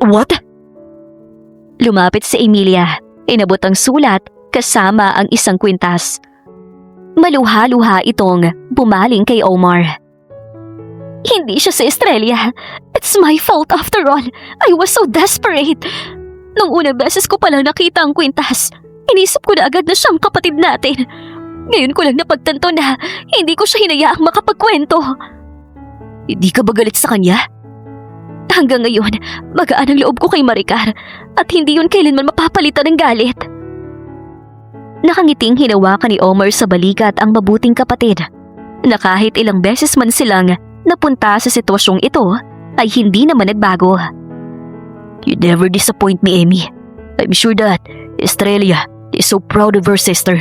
What? Lumapit si Emilia. Inabot ang sulat kasama ang isang kwintas. Maluha-luha itong bumaling kay Omar. Hindi siya si Estrella. It's my fault after all. I was so desperate. Nung unang beses ko palang nakita ang kwintas, inisip ko na agad na siyang kapatid natin. Ngayon ko lang napagtanto na hindi ko siya hinayaang makapagkwento. Hindi ka ba galit sa kanya? Hanggang ngayon, magaan ang loob ko kay Maricar at hindi yun kailanman mapapalitan ng galit. Nakangiting hinawakan ni Omar sa balikat ang mabuting kapatid na kahit ilang beses man silang napunta sa sitwasyong ito ay hindi naman nagbago. You never disappoint me, Amy. I'm sure that Estrella is so proud of her sister.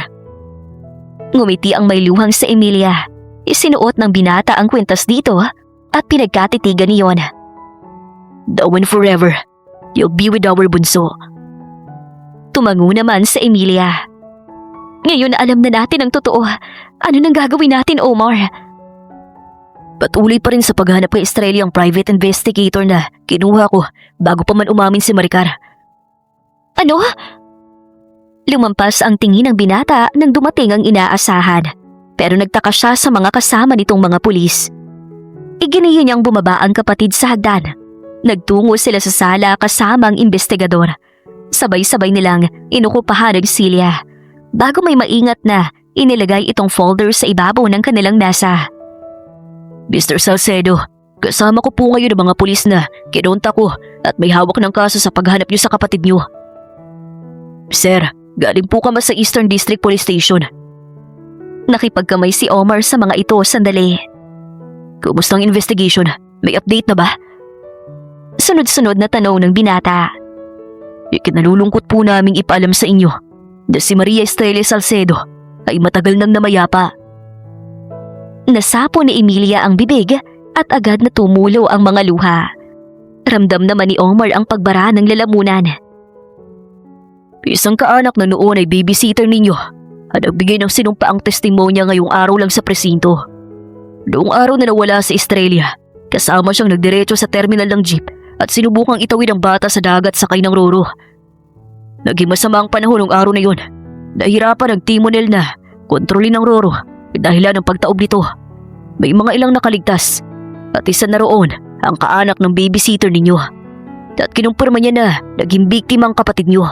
Ngumiti ang may luhang sa Emilia. Isinuot ng binata ang kwintas dito at pinagkatitigan niyon. Now and forever, you'll be with our bunso. Tumango naman sa Emilia. Ngayon na alam na natin ang totoo. Ano nang gagawin natin, Omar? Patuloy pa rin sa paghanap kay Estrella ang private investigator na kinuha ko bago pa man umamin si Maricar. Ano? Lumampas ang tingin ng binata nang dumating ang inaasahan. Pero nagtaka siya sa mga kasama nitong mga pulis. Iginiyo niyang bumaba ang kapatid sa hagdan. Nagtungo sila sa sala kasama ang investigador. Sabay-sabay nilang inukupahan ng silya. Bago may maingat na inilagay itong folder sa ibabaw ng kanilang mesa. Mr. Salcedo, kasama ko po ngayon ang mga pulis na kinonta ko at may hawak ng kaso sa paghanap niyo sa kapatid niyo. Sir, galing po kami sa Eastern District Police Station. Nakipagkamay si Omar sa mga ito sandali. Kumusta ang investigation? May update na ba? Sunod-sunod na tanong ng binata. Ikinalulungkot po naming ipaalam sa inyo na si Maria Estrella Salcedo ay matagal nang namayapa. Nasapo ni Emilia ang bibig at agad na tumulo ang mga luha. Ramdam naman ni Omar ang pagbara ng lalamunan. Isang kaanak na noon ay babysitter ninyo at nagbigay ng sinumpaang testimonya ngayong araw lang sa presinto. Noong araw na nawala si Estrella, kasama siyang nagdiretso sa terminal ng jeep at sinubukang itawid ang bata sa dagat sakay ng roro. Naging masama ang panahon ng araw na yun. Nahirapan ang timonel na kontrolin ng roro dahilan ng pagtaob nito. May mga ilang nakaligtas at isa na roon ang kaanak ng babysitter ninyo. At kinumpirma niya na naging biktima ang kapatid niyo.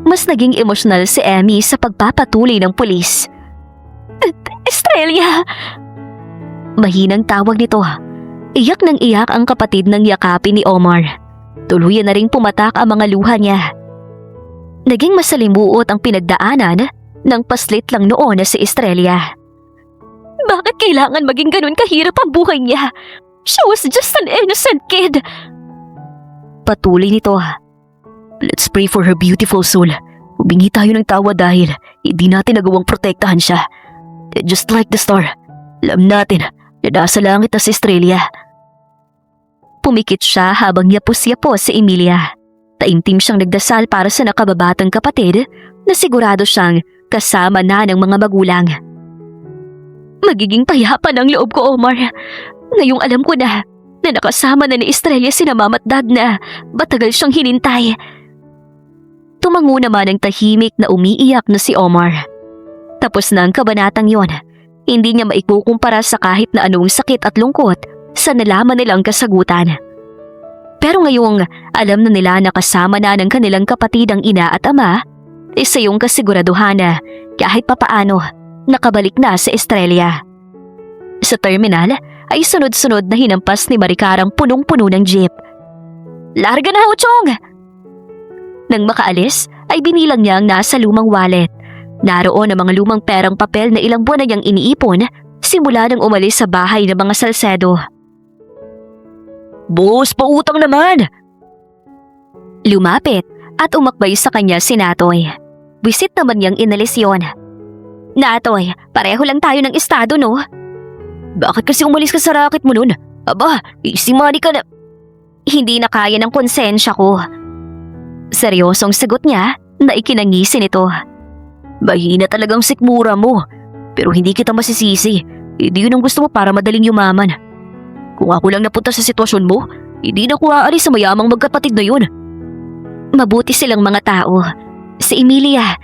Mas naging emosyonal si Emmy sa pagpapatuloy ng pulis. Estrella! Mahinang tawag nito. Iyak nang iyak ang kapatid ng yakapin ni Omar. Tuluyan na ring pumatak ang mga luha niya. Naging masalimuot ang pinagdaanan ng paslit lang noon na si Estrella. Bakit kailangan maging ganun kahirap ang buhay niya? She was just an innocent kid. Patuloy nito. Let's pray for her beautiful soul. Humingi tayo ng tawa dahil hindi natin nagawang protektahan siya. Just like the star, alam natin na nasa langit na si Estrella. Pumikit siya habang yapos-yapos si Emilia. Taimtim siyang nagdasal para sa nakababatang kapatid na sigurado siyang kasama na ng mga magulang. Magiging payapa ng loob ko, Omar. Ngayong alam ko na nakasama na ni Estrella sina mama at dad na matagal siyang hinintay. Tumango naman ang tahimik na umiiyak na si Omar. Tapos na ang kabanatang yon. Hindi niya maikukumpara sa kahit na anong sakit at lungkot sa nalaman nilang kasagutan. Pero ngayong alam na nila na kasama na ng kanilang kapatid ang ina at ama, isa yung kasiguraduhan na kahit papaano nakabalik na sa Estrella. Sa terminal ay sunod-sunod na hinampas ni Maricar ang punong-puno ng jeep. Larga na, Uchong! Nang makaalis ay binilang niya ang nasa lumang wallet. Naroon ang mga lumang perang papel na ilang buwan na niyang iniipon simula nang umalis sa bahay ng mga Salcedo. Boss, pautang naman! Lumapit at umakbay sa kanya si Natoy. Wisit naman niyang inalis yon. Natoy, pareho lang tayo ng estado, no? Bakit kasi umalis ka sa racket mo nun? Aba, easy money ka na. Hindi na kaya ng konsensya ko. Seryosong sagot niya na ikinangisi nito. Mahina talagang sikmura mo. Pero hindi kita masisisi. Hindi yun ang gusto mo para madaling yumaman. Kung ako lang napunta sa sitwasyon mo, hindi na ko aalis sa mayamang magkapatid na yun. Mabuti silang mga tao. Si Emilia,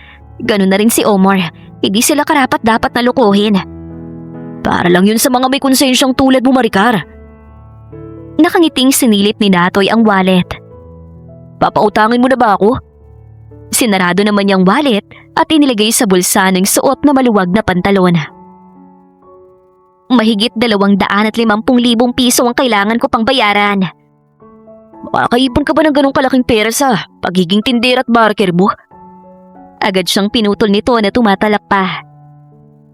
ganun na rin si Omar. Hindi sila karapat dapat na lukuhin. Para lang yun sa mga may konsensyang tulad mo, Maricar. Nakangiting sinilip ni Natoy ang wallet. Papautangin mo na ba ako? Sinarado naman niyang wallet at inilagay sa bulsa ng suot na maluwag na pantalon. Mahigit 250,000 piso ang kailangan ko pang bayaran. Makakaipon ka ba ng ganong kalaking pera sa pagiging tinder at barker mo? Agad siyang pinutol nito na tumatalak pa.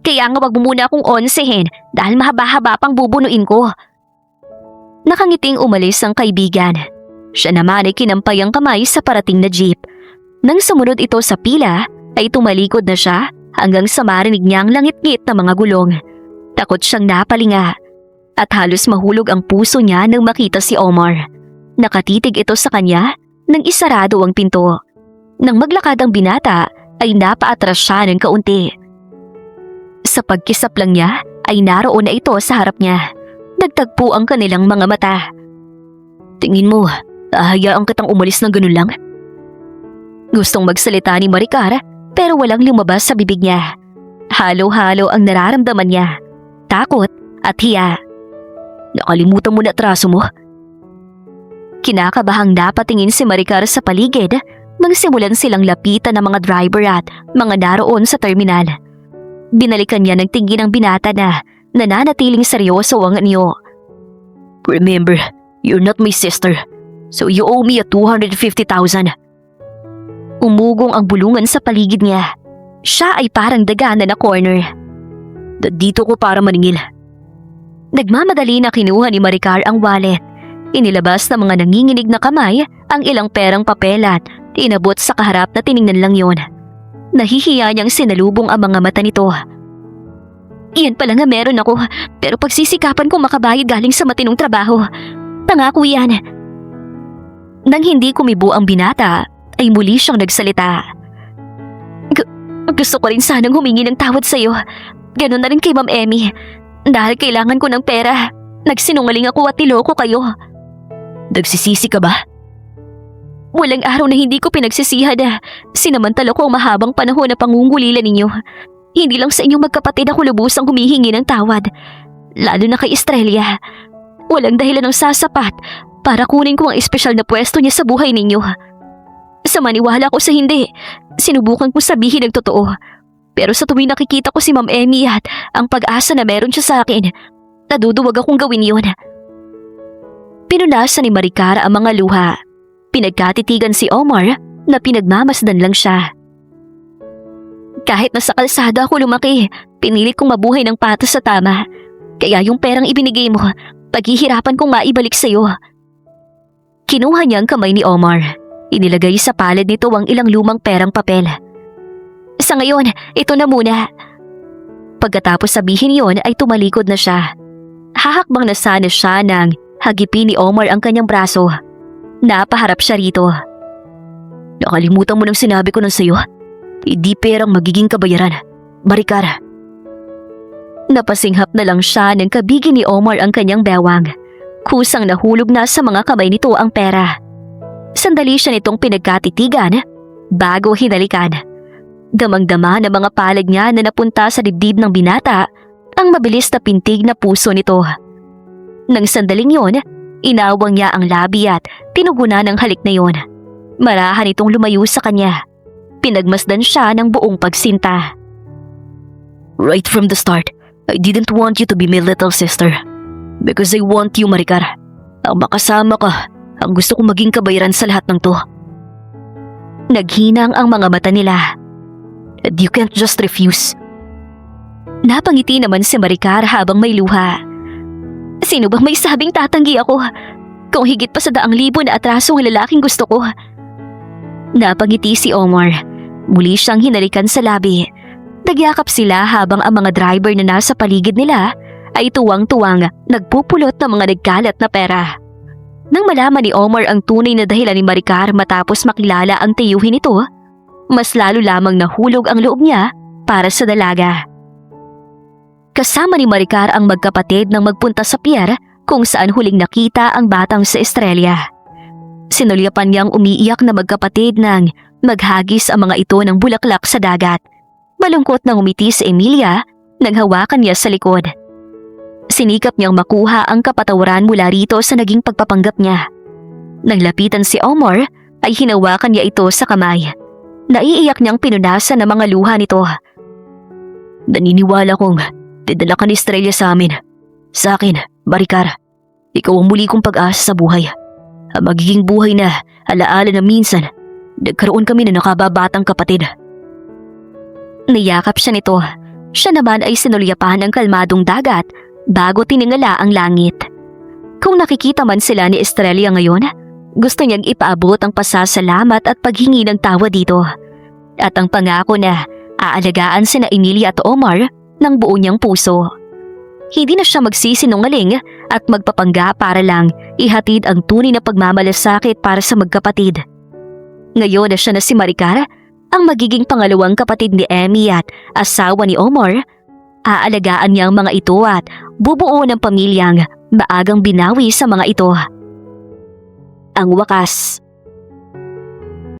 Kaya nga wag mo muna akong onsehin dahil mahaba-haba pang bubunuin ko. Nakangiting umalis ang kaibigan. Siya naman ay kinampay ang kamay sa parating na jeep. Nang sumunod ito sa pila, ay tumalikod na siya hanggang sa marinig niya ang langit-ngit na mga gulong. Takot siyang napalinga at halos mahulog ang puso niya nang makita si Omar. Nakatitig ito sa kanya nang isarado ang pinto. Nang maglakad ang binata ay napaatras siya ng kaunti. Sa pagkisap lang niya ay naroon na ito sa harap niya. Nagtagpo ang kanilang mga mata. Tingin mo, hahayaan kitang umalis ng ganun lang? Gustong magsalita ni Maricar pero walang lumabas sa bibig niya. Halo-halo ang nararamdaman niya. Takot at hiya. Nakalimutan mo na atraso mo. Kinakabahang napatingin si Maricar sa paligid nang simulan silang lapitan ng mga driver at mga naroon sa terminal. Binalikan niya ng tingin ang binata na nananatiling seryoso ang anyo. Remember, you're not my sister, so you owe me a 250,000. Umugong ang bulungan sa paligid niya. Siya ay parang daga na corner. Dito ko para maningil. Nagmamadali na kinuha ni Maricar ang wallet. Inilabas ng mga nanginginig na kamay ang ilang perang papel at inabot sa kaharap na tiningnan lang yon. Nahihiya niyang sinalubong ang mga mata nito. Iyan pala nga meron ako, pero pagsisikapan kong makabayad galing sa matinong trabaho. Pangako yan. Nang hindi kumibo ang binata, ay muli siyang nagsalita. Gusto ko rin sanang humingi ng tawad sa'yo. Ganon na rin kay Ma'am Emmy. Dahil kailangan ko ng pera. Nagsinungaling ako at niloko kayo. Nagsisisi ka ba? Walang araw na hindi ko pinagsisihan na sinamantala ko ang mahabang panahon na pangungulila ninyo. Hindi lang sa inyong magkapatid ako lubusang humihingi ng tawad. Lalo na kay Estrella. Walang dahilan ng sasapat para kunin ko ang espesyal na pwesto niya sa buhay ninyo. Sa maniwala ko sa hindi, sinubukan ko sabihin ang totoo. Pero sa tuwing nakikita ko si Ma'am Emmy at ang pag-asa na meron siya sa akin, naduduwag akong gawin yun. Pinunasan ni Maricar ang mga luha. Pinagkatitigan si Omar na pinagmamasdan lang siya. Kahit nasa kalsada ako lumaki, pinilit kong mabuhay ng patas sa tama. Kaya yung perang ibinigay mo, paghihirapan kong maibalik sa'yo. Kinuha niya ang kamay ni Omar. Inilagay sa palad nito ang ilang lumang perang papel. Sa ngayon, ito na muna. Pagkatapos sabihin yon ay tumalikod na siya. Hahakbang na sana siya nang hagipin ni Omar ang kanyang braso. Napaharap siya rito. Nakalimutan mo nang sinabi ko nun sa'yo. Hindi perang magiging kabayaran. Maricar. Napasinghap na lang siya nang kabigin ni Omar ang kanyang bewang. Kusang nahulog na sa mga kamay nito ang pera. Sandali siya nitong pinagkatitigan bago hinalikan. Damang-dama na mga palad niya na napunta sa dibdib ng binata ang mabilis na pintig na puso nito. Nang sandaling yon, inawang niya ang labi at tinugunan ng halik na yon. Marahan itong lumayo sa kanya. Pinagmasdan siya ng buong pagsinta. Right from the start, I didn't want you to be my little sister. Because I want you, Maricar. Ang makasama ka, ang gusto kong maging kabayaran sa lahat ng to. Naghinang ang mga mata nila. And you can't just refuse. Napangiti naman si Maricar habang may luha. Sino bang may sabing tatanggi ako? Kung higit pa sa 100,000 na atraso ang lalaking gusto ko. Napangiti si Omar. Muli siyang hinalikan sa labi. Nagyakap sila habang ang mga driver na nasa paligid nila ay tuwang-tuwang nagpupulot ng mga nagkalat na pera. Nang malaman ni Omar ang tunay na dahilan ni Maricar matapos makilala ang tiyuhin nito, mas lalo lamang nahulog ang loob niya para sa dalaga. Kasama ni Maricar ang magkapatid nang magpunta sa pier kung saan huling nakita ang batang si Estrella. Sinulyapan niyang umiiyak na magkapatid nang maghagis ang mga ito ng bulaklak sa dagat. Malungkot nang umiti si Emilia nang hawakan niya sa likod. Sinikap niyang makuha ang kapatawaran mula rito sa naging pagpapanggap niya. Nang lapitan si Omar, ay hinawakan niya ito sa kamay. Naiiyak niyang pinunasan ang mga luha nito. Naniniwala kong dinala ka ni Estrella sa amin. Sa akin, Maricar. Ikaw ang muli kong pag-asa sa buhay. Ang magiging buhay na alaala na minsan nagkaroon kami ng nakababatang kapatid. Niyakap siya nito. Siya naman ay sinulyapan ng kalmadong dagat bago tiningala ang langit. Kung nakikita man sila ni Estrella ngayon, gusto niyang ipaabot ang pasasalamat at paghingi ng tawa dito. At ang pangako na aalagaan sina Emilia at Omar ng buo niyang puso. Hindi na siya magsisinungaling at magpapangga para lang ihatid ang tunay na pagmamalasakit para sa magkapatid. Ngayon na siya na si Maricar, ang magiging pangalawang kapatid ni Emmy at asawa ni Omar, aalagaan niya ang mga ito at bubuo ng pamilyang maagang binawi sa mga ito. Ang wakas.